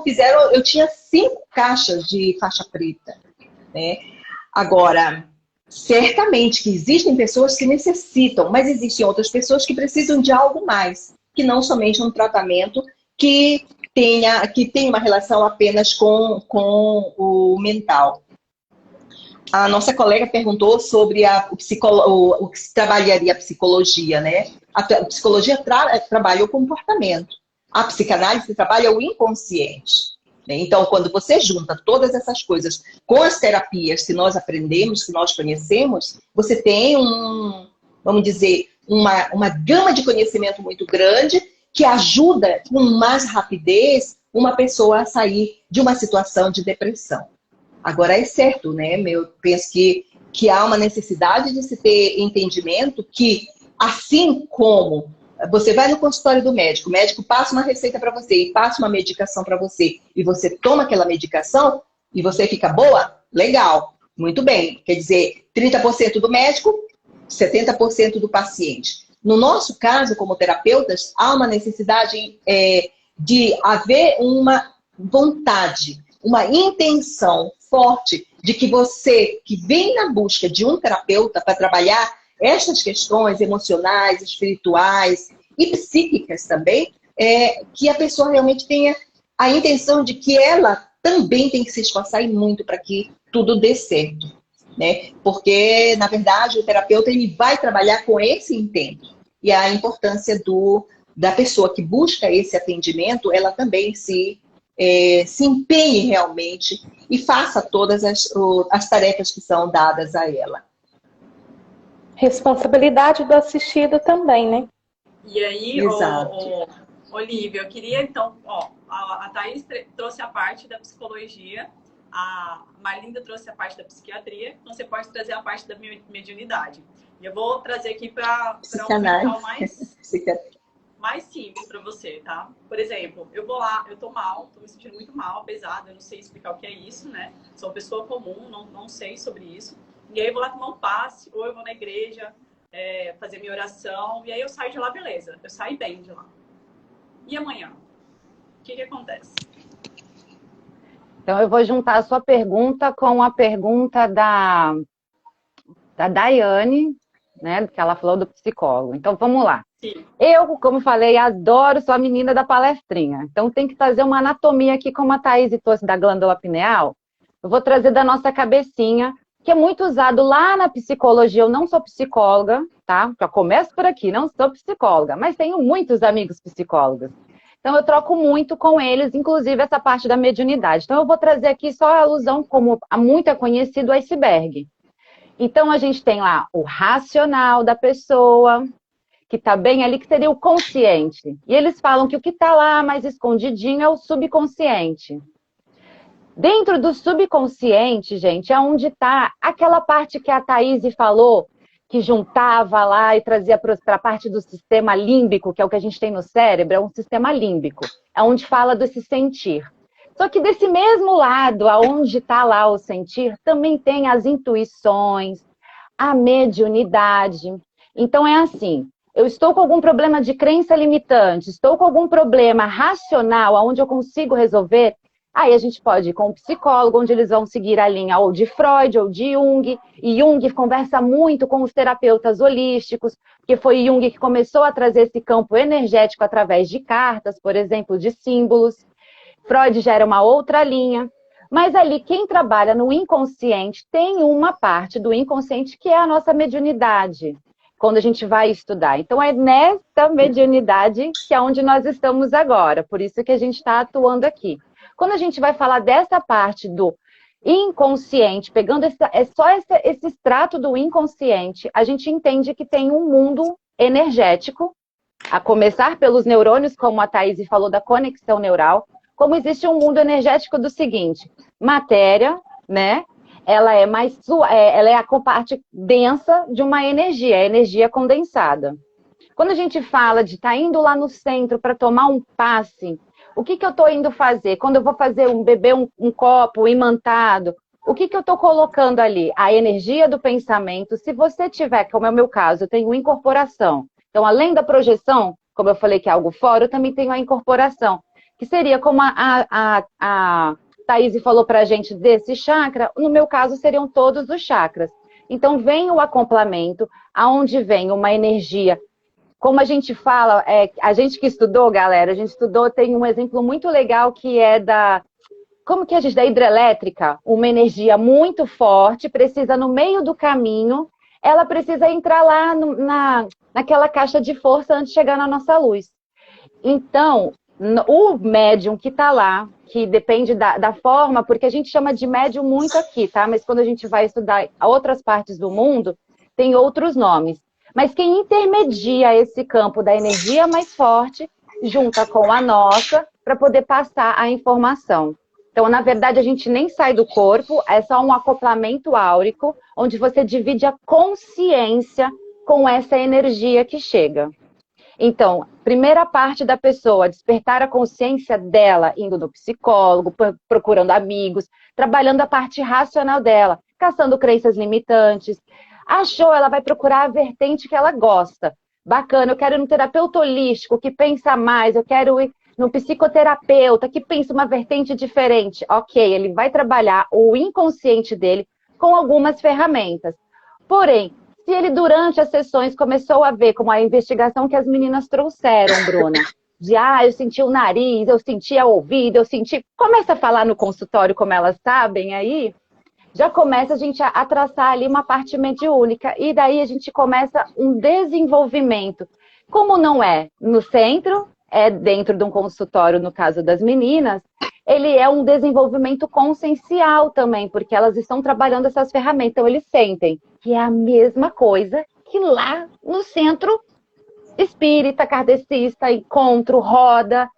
fizeram. Eu tinha 5 caixas de faixa preta. Né? Agora, certamente que existem pessoas que necessitam, mas existem outras pessoas que precisam de algo mais, que não somente um tratamento que tem uma relação apenas com o mental. A nossa colega perguntou sobre o que se trabalharia a psicologia, né? A psicologia trabalha o comportamento. A psicanálise trabalha o inconsciente. Né? Então, quando você junta todas essas coisas com as terapias que nós aprendemos, que nós conhecemos, você tem vamos dizer, uma gama de conhecimento muito grande que ajuda com mais rapidez uma pessoa a sair de uma situação de depressão. Agora é certo, né? Eu penso que há uma necessidade de se ter entendimento que, assim como você vai no consultório do médico, o médico passa uma receita para você e passa uma medicação para você, e você toma aquela medicação e você fica boa, legal, muito bem. Quer dizer, 30% do médico, 70% do paciente. No nosso caso, como terapeutas, há uma necessidade de haver uma vontade, uma intenção forte de que você que vem na busca de um terapeuta para trabalhar estas questões emocionais, espirituais e psíquicas também, que a pessoa realmente tenha a intenção de que ela também tem que se esforçar e muito para que tudo dê certo, né? Porque, na verdade, o terapeuta ele vai trabalhar com esse intento. E a importância da pessoa que busca esse atendimento, ela também se empenhe realmente e faça todas as tarefas que são dadas a ela. Responsabilidade do assistido também, né? E aí, Olívia, eu queria então, a Thaís trouxe a parte da psicologia, a Marlinda trouxe a parte da psiquiatria, então você pode trazer a parte da mediunidade. E eu vou trazer aqui para um local mais simples para você, tá? Por exemplo, eu vou lá, eu tô mal, tô me sentindo muito mal, pesada, eu não sei explicar o que é isso, né? Sou uma pessoa comum, não sei sobre isso. E aí eu vou lá tomar um passe, ou eu vou na igreja, fazer minha oração, e aí eu saio de lá, beleza. Eu saio bem de lá. E amanhã? O que acontece? Então, eu vou juntar a sua pergunta com a pergunta da Daiane, né, que ela falou do psicólogo. Então, vamos lá. Sim. Eu, como falei, adoro, sou a menina da palestrinha. Então, tem que fazer uma anatomia aqui, como a Thaís trouxe da glândula pineal. Eu vou trazer da nossa cabecinha, que é muito usado lá na psicologia. Eu não sou psicóloga, tá? Já começo por aqui, não sou psicóloga, mas tenho muitos amigos psicólogos. Então, eu troco muito com eles, inclusive essa parte da mediunidade. Então, eu vou trazer aqui só a alusão, como muito é conhecido, o iceberg. Então, a gente tem lá o racional da pessoa, que está bem ali, que seria o consciente. E eles falam que o que está lá mais escondidinho é o subconsciente. Dentro do subconsciente, gente, é onde está aquela parte que a Thaís falou, que juntava lá e trazia para a parte do sistema límbico, que é o que a gente tem no cérebro, é um sistema límbico, é onde fala do se sentir. Só que desse mesmo lado, aonde está lá o sentir, também tem as intuições, a mediunidade. Então é assim, eu estou com algum problema de crença limitante, estou com algum problema racional, aonde eu consigo resolver, aí a gente pode ir com o psicólogo, onde eles vão seguir a linha ou de Freud ou de Jung. E Jung conversa muito com os terapeutas holísticos, porque foi Jung que começou a trazer esse campo energético através de cartas, por exemplo, de símbolos. Freud já era uma outra linha. Mas ali, quem trabalha no inconsciente, tem uma parte do inconsciente que é a nossa mediunidade, quando a gente vai estudar. Então, é nessa mediunidade que é onde nós estamos agora. Por isso que a gente está atuando aqui. Quando a gente vai falar dessa parte do inconsciente, pegando esse extrato do inconsciente, a gente entende que tem um mundo energético, a começar pelos neurônios, como a Thaís falou da conexão neural, como existe um mundo energético do seguinte, matéria, né? Ela é a parte densa de uma energia, a energia condensada. Quando a gente fala de estar indo lá no centro para tomar um passe, o que eu estou indo fazer? Quando eu vou beber um copo imantado, o que eu estou colocando ali? A energia do pensamento. Se você tiver, como é o meu caso, eu tenho incorporação. Então, além da projeção, como eu falei que é algo fora, eu também tenho a incorporação, que seria como a Thaís falou para a gente desse chakra, no meu caso seriam todos os chakras. Então, vem o acoplamento, aonde vem uma energia. Como a gente fala, a gente que estudou, galera, a gente estudou, tem um exemplo muito legal que é da hidrelétrica, uma energia muito forte, precisa no meio do caminho, ela precisa entrar lá naquela caixa de força antes de chegar na nossa luz. Então, o médium que está lá, que depende da forma, porque a gente chama de médium muito aqui, tá? Mas quando a gente vai estudar outras partes do mundo, tem outros nomes. Mas quem intermedia esse campo da energia mais forte, junta com a nossa, para poder passar a informação. Então, na verdade, a gente nem sai do corpo, é só um acoplamento áurico, onde você divide a consciência com essa energia que chega. Então, primeira parte da pessoa, despertar a consciência dela, indo no psicólogo, procurando amigos, trabalhando a parte racional dela, caçando crenças limitantes. Achou, ela vai procurar a vertente que ela gosta. bacana, eu quero ir no terapeuta holístico, que pensa mais, eu quero ir no psicoterapeuta, que pensa uma vertente diferente. Ok, ele vai trabalhar o inconsciente dele com algumas ferramentas. Porém, se ele durante as sessões começou a ver, como a investigação que as meninas trouxeram, Bruna, de eu senti o nariz, eu senti o ouvido, eu senti... Começa a falar no consultório, como elas sabem aí, já começa a gente a traçar ali uma parte mediúnica, e daí a gente começa um desenvolvimento. Como não é no centro, é dentro de um consultório, no caso das meninas, ele é um desenvolvimento consciencial também, porque elas estão trabalhando essas ferramentas, então eles sentem que é a mesma coisa que lá no centro espírita, kardecista, encontro, roda,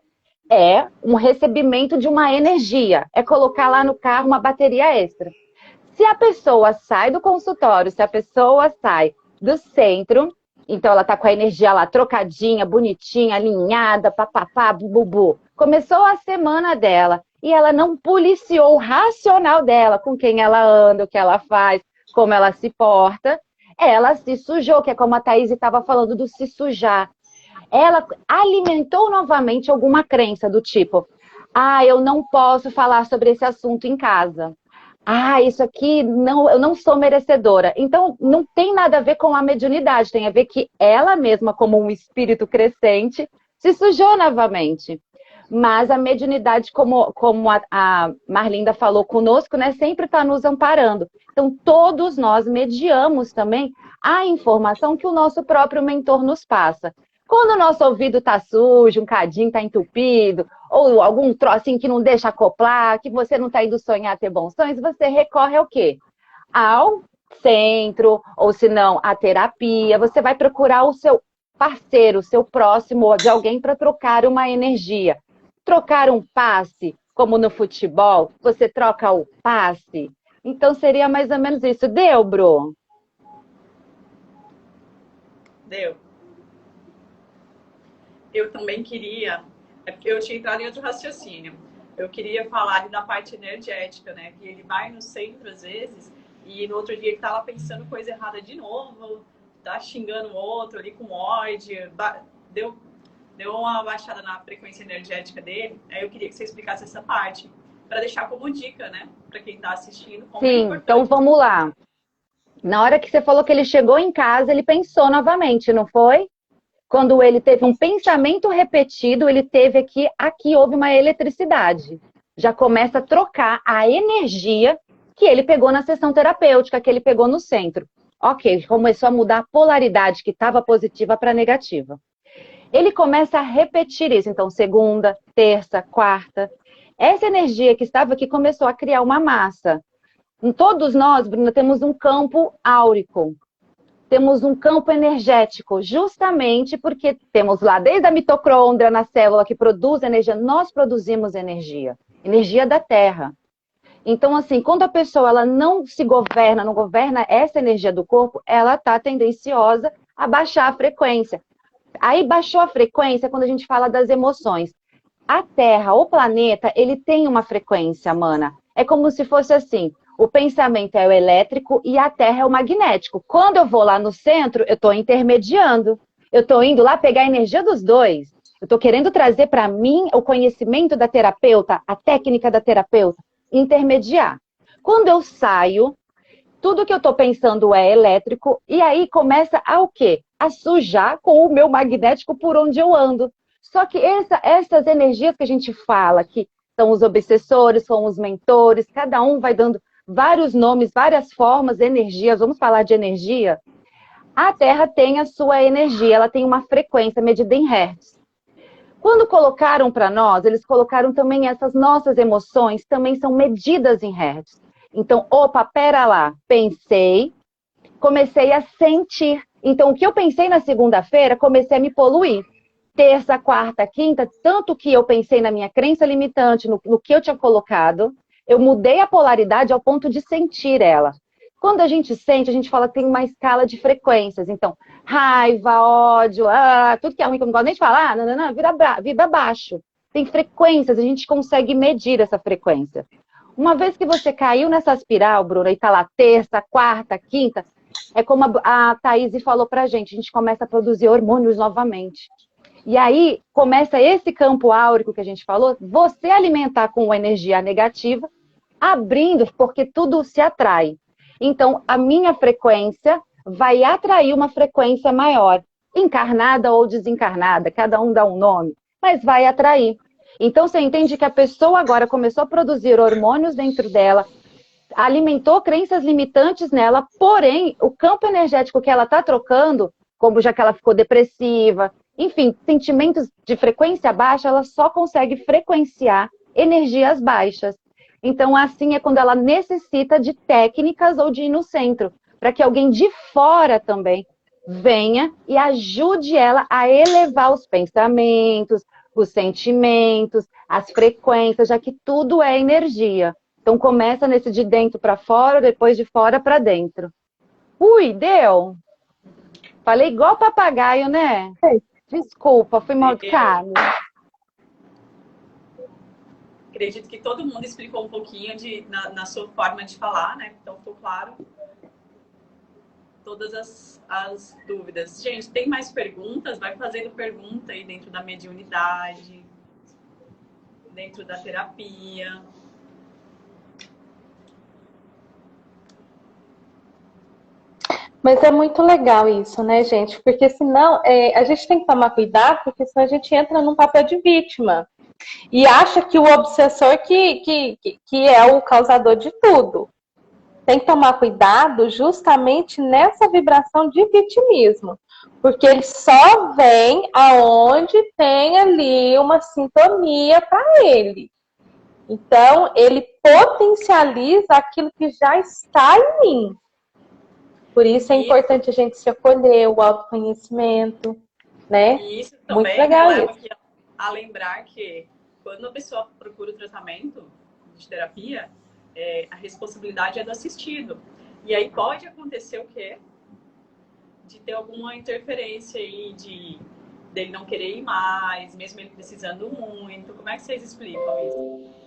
é um recebimento de uma energia, é colocar lá no carro uma bateria extra. Se a pessoa sai do consultório, se a pessoa sai do centro, então ela tá com a energia lá trocadinha, bonitinha, alinhada, papapá, bububu. Começou a semana dela e ela não policiou o racional dela, com quem ela anda, o que ela faz, como ela se porta. Ela se sujou, que é como a Thaís estava falando do se sujar. Ela alimentou novamente alguma crença do tipo, eu não posso falar sobre esse assunto em casa. Isso aqui, não, eu não sou merecedora. Então, não tem nada a ver com a mediunidade, tem a ver que ela mesma, como um espírito crescente, se sujou novamente. Mas a mediunidade, como a Marlinda falou conosco, né, sempre está nos amparando. Então, todos nós mediamos também a informação que o nosso próprio mentor nos passa. Quando o nosso ouvido está sujo, um cadinho está entupido, ou algum trocinho que não deixa acoplar, que você não está indo sonhar ter bons sonhos, você recorre ao quê? Ao centro, ou se não, à terapia. Você vai procurar o seu parceiro, o seu próximo, de alguém para trocar uma energia. Trocar um passe, como no futebol, você troca o passe. Então seria mais ou menos isso. Deu, Bru? Deu. Eu também queria, porque eu tinha entrado em outro raciocínio. Eu queria falar ali da parte energética, né? Que ele vai no centro às vezes e no outro dia ele tá lá pensando coisa errada de novo, tá xingando o outro ali com ódio, deu uma baixada na frequência energética dele. Aí eu queria que você explicasse essa parte, para deixar como dica, né? Para quem tá assistindo. Sim, então vamos lá. Na hora que você falou que ele chegou em casa, ele pensou novamente, não foi? Quando ele teve um pensamento repetido, ele teve aqui houve uma eletricidade. Já começa a trocar a energia que ele pegou na sessão terapêutica, que ele pegou no centro. Ok, começou a mudar a polaridade que estava positiva para negativa. Ele começa a repetir isso, então segunda, terça, quarta. Essa energia que estava aqui começou a criar uma massa. Todos nós, Bruna, temos um campo áurico. Temos um campo energético, justamente porque temos lá desde a mitocôndria na célula que produz energia, nós produzimos energia, energia da Terra. Então, assim, quando a pessoa ela não se governa, não governa essa energia do corpo, ela está tendenciosa a baixar a frequência. Aí baixou a frequência quando a gente fala das emoções. A Terra, o planeta, ele tem uma frequência, mana. É como se fosse assim, o pensamento é o elétrico e a Terra é o magnético. Quando eu vou lá no centro, eu estou intermediando. Eu estou indo lá pegar a energia dos dois. Eu estou querendo trazer para mim o conhecimento da terapeuta, a técnica da terapeuta, intermediar. Quando eu saio, tudo que eu estou pensando é elétrico e aí começa a o quê? A sujar com o meu magnético por onde eu ando. Só que essas energias que a gente fala, que são os obsessores, são os mentores, cada um vai dando vários nomes, várias formas, energias, vamos falar de energia. A Terra tem a sua energia, ela tem uma frequência medida em hertz. Quando colocaram para nós, eles colocaram também essas nossas emoções, também são medidas em hertz. Então, opa, pera lá, pensei, comecei a sentir. Então, o que eu pensei na segunda-feira, comecei a me poluir. Terça, quarta, quinta, tanto que eu pensei na minha crença limitante, no que eu tinha colocado, eu mudei a polaridade ao ponto de sentir ela. Quando a gente sente, a gente fala que tem uma escala de frequências. Então, raiva, ódio, tudo que é ruim que eu não gosto nem de falar, vibra baixo. Tem frequências, a gente consegue medir essa frequência. Uma vez que você caiu nessa espiral, Bruna, e tá lá terça, quarta, quinta, é como a Thaís falou pra gente começa a produzir hormônios novamente. E aí começa esse campo áurico que a gente falou, você alimentar com energia negativa, abrindo, porque tudo se atrai. Então, a minha frequência vai atrair uma frequência maior, encarnada ou desencarnada, cada um dá um nome, mas vai atrair. Então, você entende que a pessoa agora começou a produzir hormônios dentro dela, alimentou crenças limitantes nela, porém, o campo energético que ela está trocando, como já que ela ficou depressiva, enfim, sentimentos de frequência baixa, ela só consegue frequenciar energias baixas. Então, assim é quando ela necessita de técnicas ou de ir no centro, para que alguém de fora também venha e ajude ela a elevar os pensamentos, os sentimentos, as frequências, já que tudo é energia. Então, começa nesse de dentro para fora, depois de fora para dentro. Ui, deu? Falei igual papagaio, né? Desculpa, fui mal educada. Acredito que todo mundo explicou um pouquinho na sua forma de falar, né? Então, ficou claro todas as dúvidas. Gente, tem mais perguntas? Vai fazendo pergunta aí dentro da mediunidade, dentro da terapia. Mas é muito legal isso, né, gente? Porque senão a gente tem que tomar cuidado, porque senão a gente entra num papel de vítima. E acha que o obsessor que é o causador de tudo. Tem que tomar cuidado justamente nessa vibração de vitimismo. Porque ele só vem aonde tem ali uma sintonia para ele. Então, ele potencializa aquilo que já está em mim. Por isso é importante a gente se acolher, o autoconhecimento, né? E isso também muito legal me leva isso. aqui a lembrar que quando a pessoa procura o tratamento de terapia, a responsabilidade é do assistido. E aí pode acontecer o quê? De ter alguma interferência aí, dele não querer ir mais, mesmo ele precisando muito. Como é que vocês explicam isso?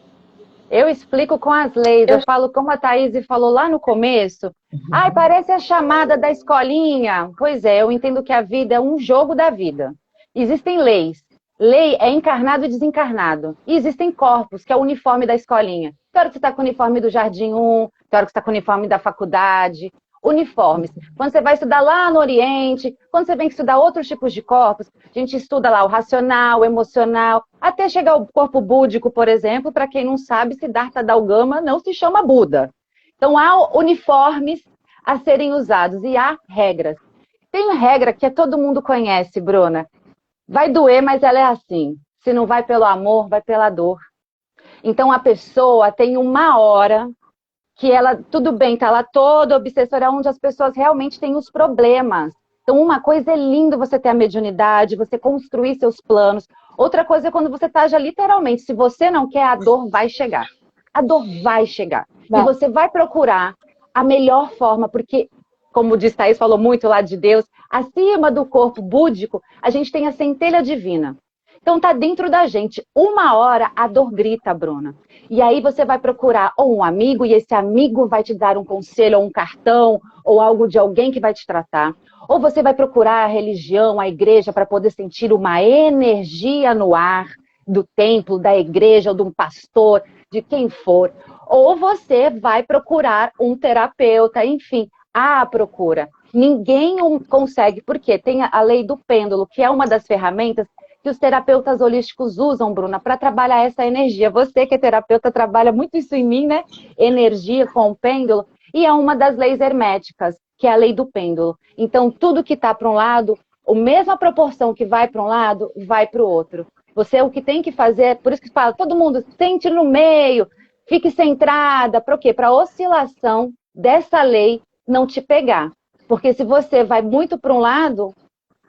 Eu explico com as leis, eu falo como a Thaís falou lá no começo. Ai, parece a chamada da escolinha. Pois é, eu entendo que a vida é um jogo da vida. Existem leis. Lei é encarnado e desencarnado. E existem corpos, que é o uniforme da escolinha. Tem hora que você está com o uniforme do Jardim 1, tem hora que você está com o uniforme da faculdade. Uniformes. Quando você vai estudar lá no Oriente, quando você vem estudar outros tipos de corpos, a gente estuda lá o racional, o emocional, até chegar ao corpo búdico, por exemplo, para quem não sabe, Siddhartha Gautama não se chama Buda. Então há uniformes a serem usados e há regras. Tem regra que todo mundo conhece, Bruna. Vai doer, mas ela é assim. Se não vai pelo amor, vai pela dor. Então a pessoa tem uma hora que ela, tudo bem, tá lá toda obsessora, onde as pessoas realmente têm os problemas. Então, uma coisa é lindo você ter a mediunidade, você construir seus planos. Outra coisa é quando você tá já literalmente, se você não quer, a dor vai chegar. A dor vai chegar. Vai. E você vai procurar a melhor forma, porque, como diz Thaís, falou muito lá de Deus, acima do corpo búdico, a gente tem a centelha divina. Então tá dentro da gente. Uma hora a dor grita, Bruna. E aí você vai procurar ou um amigo, e esse amigo vai te dar um conselho, ou um cartão, ou algo de alguém que vai te tratar. Ou você vai procurar a religião, a igreja, para poder sentir uma energia no ar do templo, da igreja, ou de um pastor, de quem for. Ou você vai procurar um terapeuta, enfim, à procura. Ninguém consegue, porque tem a lei do pêndulo, que é uma das ferramentas que os terapeutas holísticos usam, Bruna, para trabalhar essa energia. Você que é terapeuta trabalha muito isso em mim, né? Energia com o pêndulo. E é uma das leis herméticas, que é a lei do pêndulo. Então, tudo que está para um lado, a mesma proporção que vai para um lado, vai para o outro. Você o que tem que fazer, por isso que fala, todo mundo sente no meio, fique centrada. Para o quê? Para a oscilação dessa lei não te pegar. Porque se você vai muito para um lado,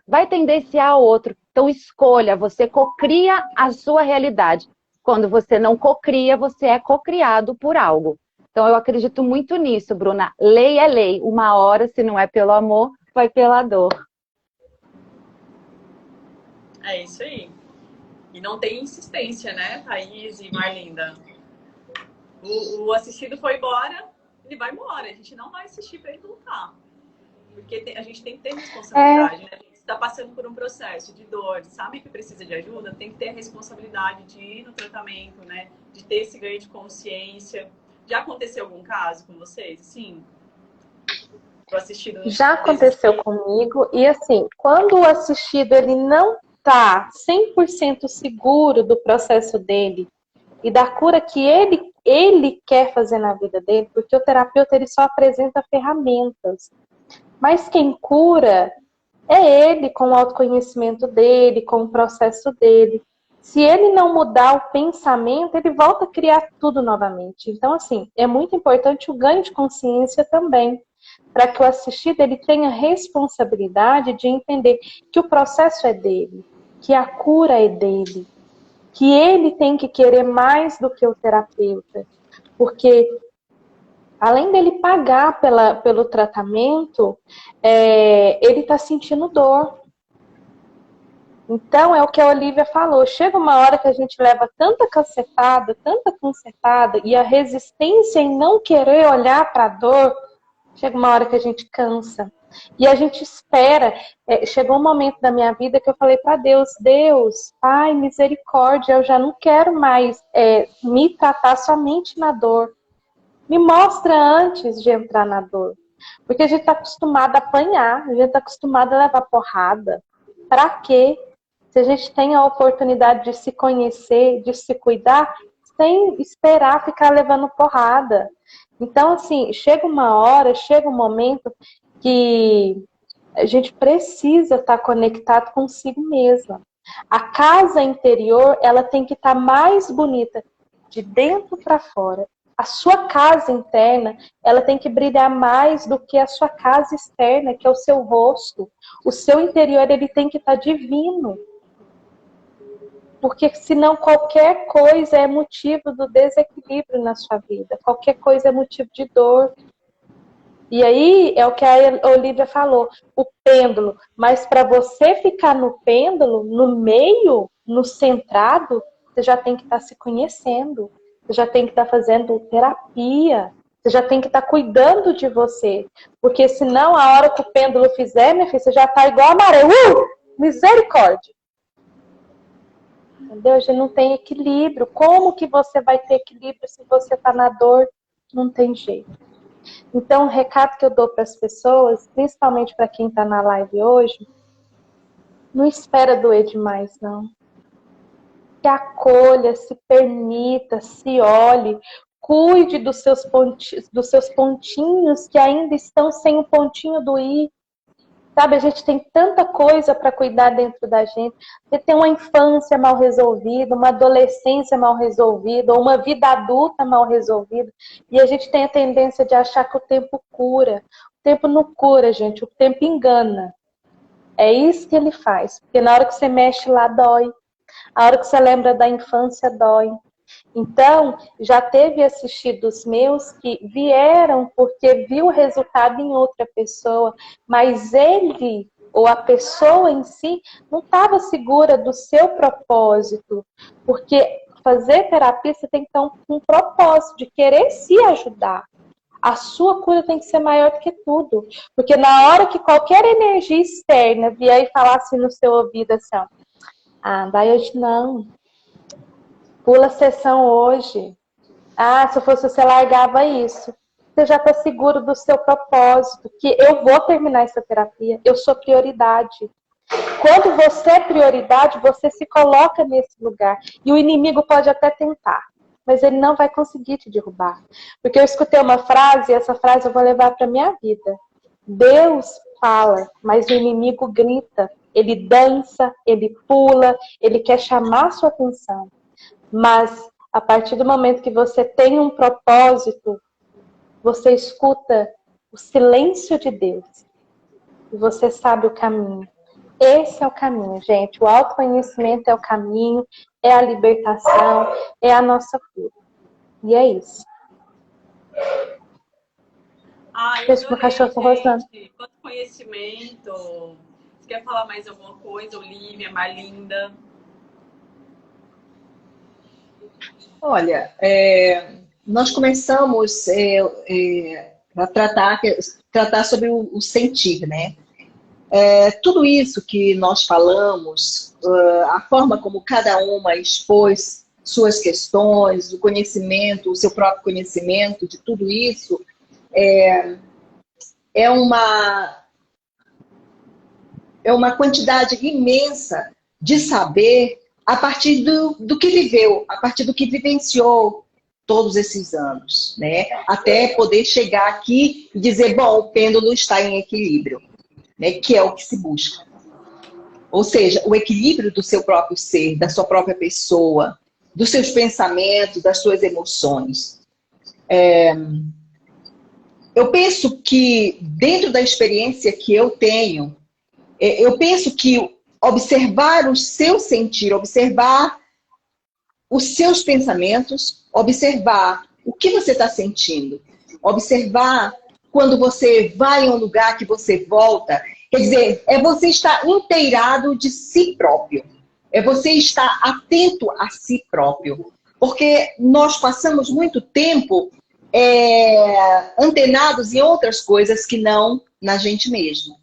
vai tendenciar ao outro. Então, escolha, você cocria a sua realidade. Quando você não cocria, você é cocriado por algo. Então, eu acredito muito nisso, Bruna. Lei é lei. Uma hora, se não é pelo amor, vai pela dor. É isso aí. E não tem insistência, né, Thaís e Marlinda? O assistido foi embora, ele vai embora. A gente não vai assistir para ele voltar. Porque a gente tem que ter responsabilidade, né? A gente está passando por um processo de dor, sabe que precisa de ajuda, tem que ter a responsabilidade de ir no tratamento, né? De ter esse ganho de consciência. Já aconteceu algum caso com vocês? Sim. O assistido Já aconteceu comigo, e assim, quando o assistido ele não está 100% seguro do processo dele e da cura que ele quer fazer na vida dele, porque o terapeuta ele só apresenta ferramentas, mas quem cura é ele, com o autoconhecimento dele, com o processo dele. Se ele não mudar o pensamento, ele volta a criar tudo novamente. Então, assim, é muito importante o ganho de consciência também, para que o assistido ele tenha responsabilidade de entender que o processo é dele, que a cura é dele, que ele tem que querer mais do que o terapeuta. Porque, além dele pagar pelo tratamento, ele está sentindo dor. Então, é o que a Olivia falou. Chega uma hora que a gente leva tanta cacetada, e a resistência em não querer olhar para a dor, chega uma hora que a gente cansa. E a gente espera. Chegou um momento da minha vida que eu falei para Deus, Deus, Pai, misericórdia, eu já não quero mais me tratar somente na dor. Me mostra antes de entrar na dor. Porque a gente está acostumado a apanhar, a gente está acostumado a levar porrada. Para quê? Se a gente tem a oportunidade de se conhecer, de se cuidar, sem esperar ficar levando porrada. Então, assim, chega uma hora, chega um momento que a gente precisa estar conectado consigo mesma. A casa interior, ela tem que estar mais bonita de dentro para fora. A sua casa interna, ela tem que brilhar mais do que a sua casa externa, que é o seu rosto. O seu interior, ele tem que estar divino. Porque senão qualquer coisa é motivo do desequilíbrio na sua vida. Qualquer coisa é motivo de dor. E aí é o que a Olivia falou, o pêndulo. Mas para você ficar no pêndulo, no meio, no centrado, você já tem que estar se conhecendo. Você já tem que estar fazendo terapia. Você já tem que estar cuidando de você. Porque senão, a hora que o pêndulo fizer, minha filha, você já está igual a maré. Misericórdia! Entendeu? A gente não tem equilíbrio. Como que você vai ter equilíbrio se você está na dor? Não tem jeito. Então, o recado que eu dou para as pessoas, principalmente para quem está na live hoje, não espera doer demais, não. Se acolha, se permita, se olhe, cuide dos seus pontinhos que ainda estão sem o pontinho do i. Sabe, a gente tem tanta coisa para cuidar dentro da gente. Você tem uma infância mal resolvida, uma adolescência mal resolvida, ou uma vida adulta mal resolvida. E a gente tem a tendência de achar que o tempo cura. O tempo não cura, gente. O tempo engana. É isso que ele faz. Porque na hora que você mexe lá, dói. A hora que você lembra da infância, dói. Então, já teve assistidos meus que vieram porque viu o resultado em outra pessoa, mas ele ou a pessoa em si não estava segura do seu propósito, porque fazer terapia você tem que ter um propósito de querer se ajudar. A sua cura tem que ser maior do que tudo, porque na hora que qualquer energia externa vier e falar assim no seu ouvido assim, ó, vai hoje não. Pula a sessão hoje. Se eu fosse você, largava isso. Você já está seguro do seu propósito, que eu vou terminar essa terapia, eu sou prioridade. Quando você é prioridade, você se coloca nesse lugar. E o inimigo pode até tentar, mas ele não vai conseguir te derrubar. Porque eu escutei uma frase, e essa frase eu vou levar para a minha vida. Deus fala, mas o inimigo grita. Ele dança, ele pula, ele quer chamar a sua atenção. Mas, a partir do momento que você tem um propósito, você escuta o silêncio de Deus. E você sabe o caminho. Esse é o caminho, gente. O autoconhecimento é o caminho, é a libertação, é a nossa cura. E é isso. Deixa eu cachorro rosnando. Quanto conhecimento. Você quer falar mais alguma coisa, Olivia, Marlinda? Olha, nós começamos, eu para tratar sobre o sentir, né? Tudo isso que nós falamos, a forma como cada uma expôs suas questões, o conhecimento, o seu próprio conhecimento de tudo isso, é uma quantidade imensa de saber a partir do que viveu, a partir do que vivenciou todos esses anos, né? Até poder chegar aqui e dizer, bom, o pêndulo está em equilíbrio, né? Que é o que se busca. Ou seja, o equilíbrio do seu próprio ser, da sua própria pessoa, dos seus pensamentos, das suas emoções. Eu penso que, dentro da experiência que eu tenho, eu penso que observar o seu sentir, observar os seus pensamentos, observar o que você está sentindo, observar quando você vai a um lugar que você volta, quer dizer, você estar inteirado de si próprio, você estar atento a si próprio, porque nós passamos muito tempo antenados em outras coisas que não na gente mesmo.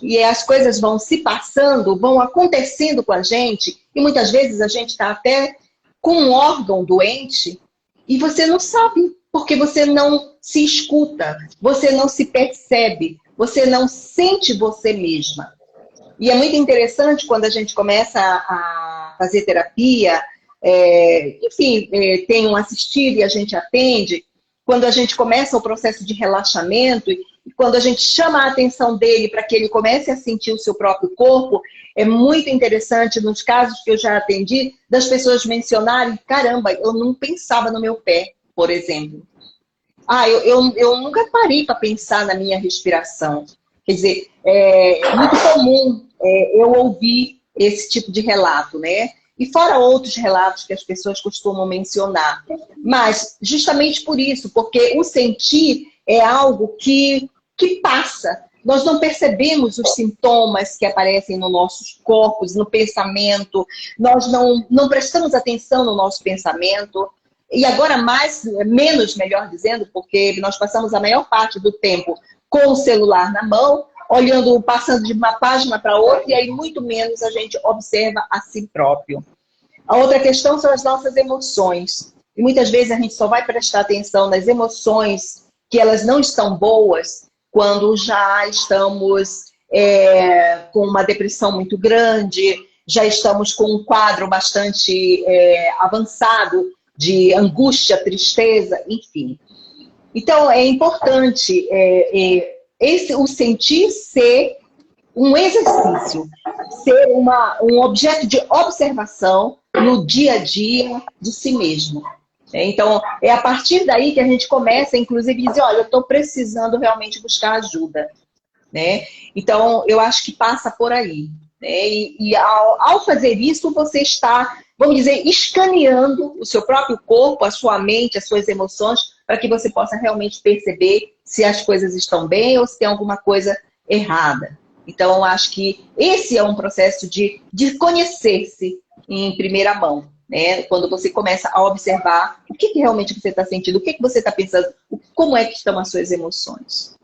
E as coisas vão se passando, vão acontecendo com a gente, e muitas vezes a gente está até com um órgão doente e você não sabe, porque você não se escuta, você não se percebe, você não sente você mesma. E é muito interessante quando a gente começa a fazer terapia, enfim, tem um assistido e a gente atende, quando a gente começa o processo de relaxamento e quando a gente chama a atenção dele para que ele comece a sentir o seu próprio corpo, é muito interessante, nos casos que eu já atendi, das pessoas mencionarem, caramba, eu não pensava no meu pé, por exemplo. Eu nunca parei para pensar na minha respiração. Quer dizer, é muito comum eu ouvir esse tipo de relato, né? E fora outros relatos que as pessoas costumam mencionar. Mas justamente por isso, porque o sentir é algo que passa. Nós não percebemos os sintomas que aparecem nos nossos corpos, no pensamento. Nós não prestamos atenção no nosso pensamento. E agora menos, melhor dizendo, porque nós passamos a maior parte do tempo com o celular na mão, olhando, passando de uma página para outra, e aí muito menos a gente observa a si próprio. A outra questão são as nossas emoções. E muitas vezes a gente só vai prestar atenção nas emoções que elas não estão boas quando já estamos com uma depressão muito grande, já estamos com um quadro bastante avançado de angústia, tristeza, enfim. Então, é importante o sentir ser um exercício, ser um objeto de observação no dia a dia de si mesmo. Então, é a partir daí que a gente começa, inclusive, a dizer, olha, eu estou precisando realmente buscar ajuda. Né? Então, eu acho que passa por aí. Né? E ao fazer isso, você está, vamos dizer, escaneando o seu próprio corpo, a sua mente, as suas emoções, para que você possa realmente perceber se as coisas estão bem ou se tem alguma coisa errada. Então, eu acho que esse é um processo de conhecer-se em primeira mão. Né? Quando você começa a observar o que realmente você está sentindo, o que você está pensando, como é que estão as suas emoções.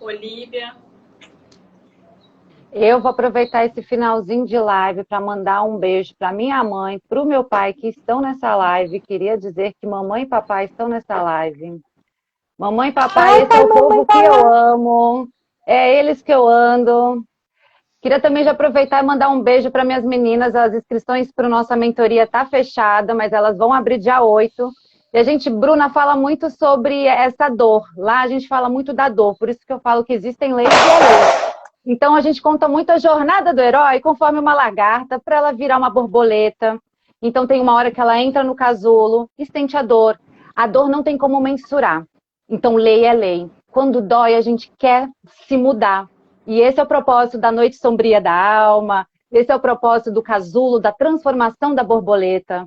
Olívia. Eu vou aproveitar esse finalzinho de live para mandar um beijo para minha mãe, para o meu pai que estão nessa live. Queria dizer que mamãe e papai estão nessa live. Mamãe e papai, esse é o povo que eu amo. É eles que eu ando. Queria também já aproveitar e mandar um beijo para minhas meninas. As inscrições para a nossa mentoria tá fechada, mas elas vão abrir dia 8. E a gente, Bruna, fala muito sobre essa dor. Lá a gente fala muito da dor, por isso que eu falo que existem leis e leis. Então a gente conta muito a jornada do herói conforme uma lagarta para ela virar uma borboleta. Então tem uma hora que ela entra no casulo e sente a dor. A dor não tem como mensurar. Então lei é lei. Quando dói, a gente quer se mudar. E esse é o propósito da noite sombria da alma, esse é o propósito do casulo, da transformação da borboleta.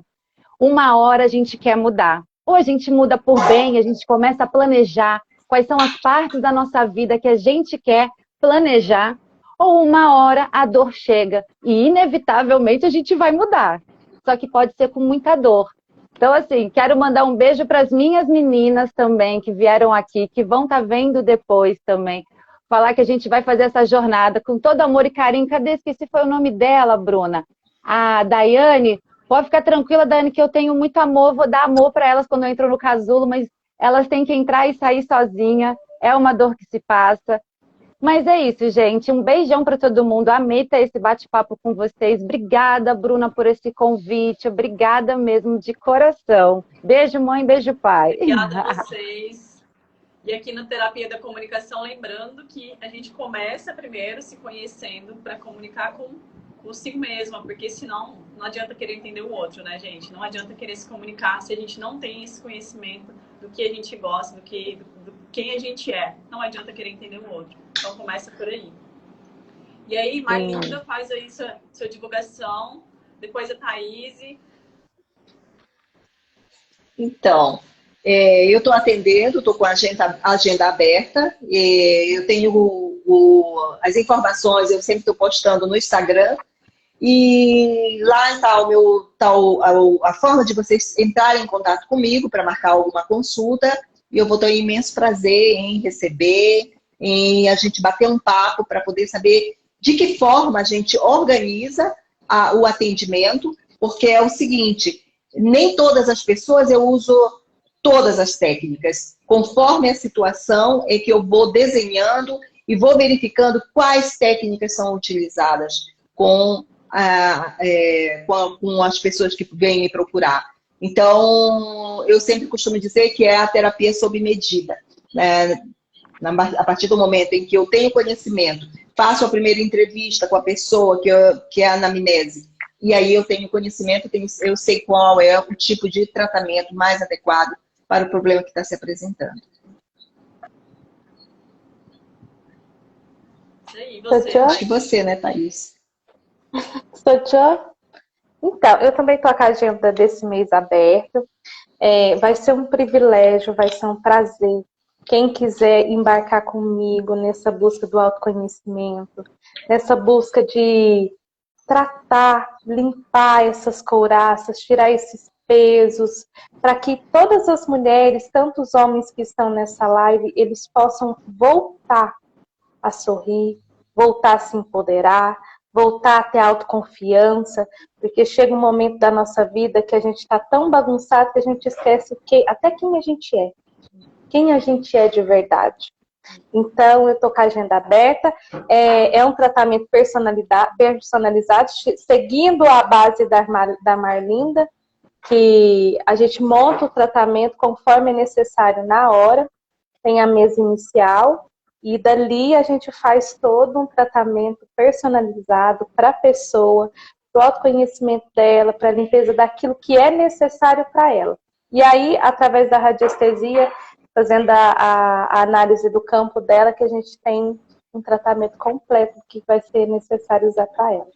Uma hora a gente quer mudar. Ou a gente muda por bem, a gente começa a planejar quais são as partes da nossa vida que a gente quer planejar. Ou uma hora a dor chega e inevitavelmente a gente vai mudar. só que pode ser com muita dor. Então, assim, quero mandar um beijo para as minhas meninas também, que vieram aqui, que vão estar vendo depois também. Falar que a gente vai fazer essa jornada com todo amor e carinho. Cadê? Esqueci foi o nome dela, Bruna. A Daiane. Pode ficar tranquila, Daiane, que eu tenho muito amor. Vou dar amor para elas quando eu entro no casulo, mas elas têm que entrar e sair sozinha. É uma dor que se passa. Mas é isso, gente. Um beijão para todo mundo. Amei ter esse bate-papo com vocês. Obrigada, Bruna, por esse convite. Obrigada mesmo, de coração. Beijo, mãe. Beijo, pai. Obrigada a vocês. E aqui na Terapia da Comunicação, lembrando que a gente começa primeiro se conhecendo para comunicar consigo mesma, porque senão não adianta querer entender o outro, né, gente? Não adianta querer se comunicar se a gente não tem esse conhecimento do que a gente gosta, do quem a gente é. Não adianta querer entender o outro. Então começa por aí. E aí, Marlinda, faz aí sua divulgação, depois a Thaís. Então, eu estou atendendo, estou com a agenda aberta, eu tenho as informações, eu sempre estou postando no Instagram, e lá está a forma de vocês entrarem em contato comigo para marcar alguma consulta, e eu vou ter um imenso prazer em receber, em a gente bater um papo para poder saber de que forma a gente organiza o atendimento, porque é o seguinte, nem todas as pessoas eu uso todas as técnicas. Conforme a situação é que eu vou desenhando e vou verificando quais técnicas são utilizadas com as pessoas que vêm me procurar. Então, eu sempre costumo dizer que é a terapia sob medida. A partir do momento em que eu tenho conhecimento, faço a primeira entrevista com a pessoa, que é a anamnese, e aí eu tenho conhecimento, eu sei qual é o tipo de tratamento mais adequado para o problema que está se apresentando. E você? Acho que você, né, Thaís? Então, eu também estou com a agenda desse mês aberta. Vai ser um privilégio, vai ser um prazer. Quem quiser embarcar comigo nessa busca do autoconhecimento, nessa busca de tratar, limpar essas couraças, tirar esses pesos, para que todas as mulheres, tanto os homens que estão nessa live, eles possam voltar a sorrir, voltar a se empoderar, voltar a ter autoconfiança, porque chega um momento da nossa vida que a gente está tão bagunçado que a gente esquece até quem a gente é de verdade. Então, eu estou com a agenda aberta, é um tratamento personalizado, seguindo a base da Marlinda, que a gente monta o tratamento conforme é necessário na hora, tem a mesa inicial, e dali a gente faz todo um tratamento personalizado para a pessoa, para o autoconhecimento dela, para a limpeza daquilo que é necessário para ela. E aí, através da radiestesia, fazendo a análise do campo dela, que a gente tem um tratamento completo que vai ser necessário usar para ela.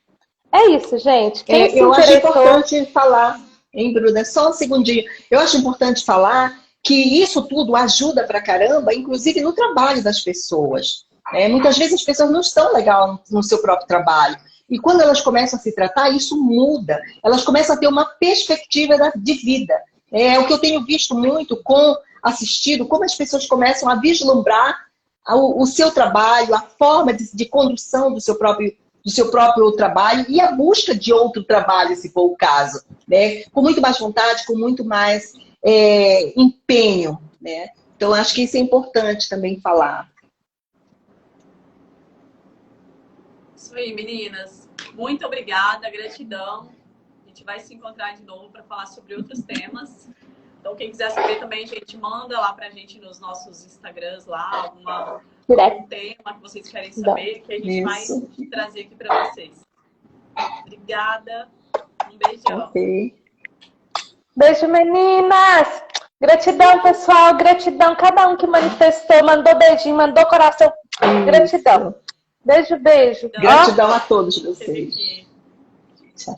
É isso, gente. Eu acho importante falar, hein, Bruna? Só um segundinho. Eu acho importante falar que isso tudo ajuda pra caramba, inclusive no trabalho das pessoas. Muitas vezes as pessoas não estão legal no seu próprio trabalho. E quando elas começam a se tratar, isso muda. Elas começam a ter uma perspectiva de vida. É o que eu tenho visto muito assistido, como as pessoas começam a vislumbrar o seu trabalho, a forma de condução do seu próprio trabalho e a busca de outro trabalho, se for o caso. Com muito mais vontade, com muito mais empenho. Então, acho que isso é importante também falar. Isso aí, meninas. Muito obrigada, gratidão. A gente vai se encontrar de novo para falar sobre outros temas. Então, quem quiser saber também, gente, manda lá pra gente nos nossos Instagrams lá, algum tema que vocês querem saber, que a gente vai trazer aqui para vocês. Obrigada. Um beijão. Okay. Beijo, meninas! Gratidão, pessoal. Gratidão. Cada um que manifestou, mandou beijinho, mandou coração. Gratidão. Beijo, beijo. Gratidão a todos vocês. Tchau.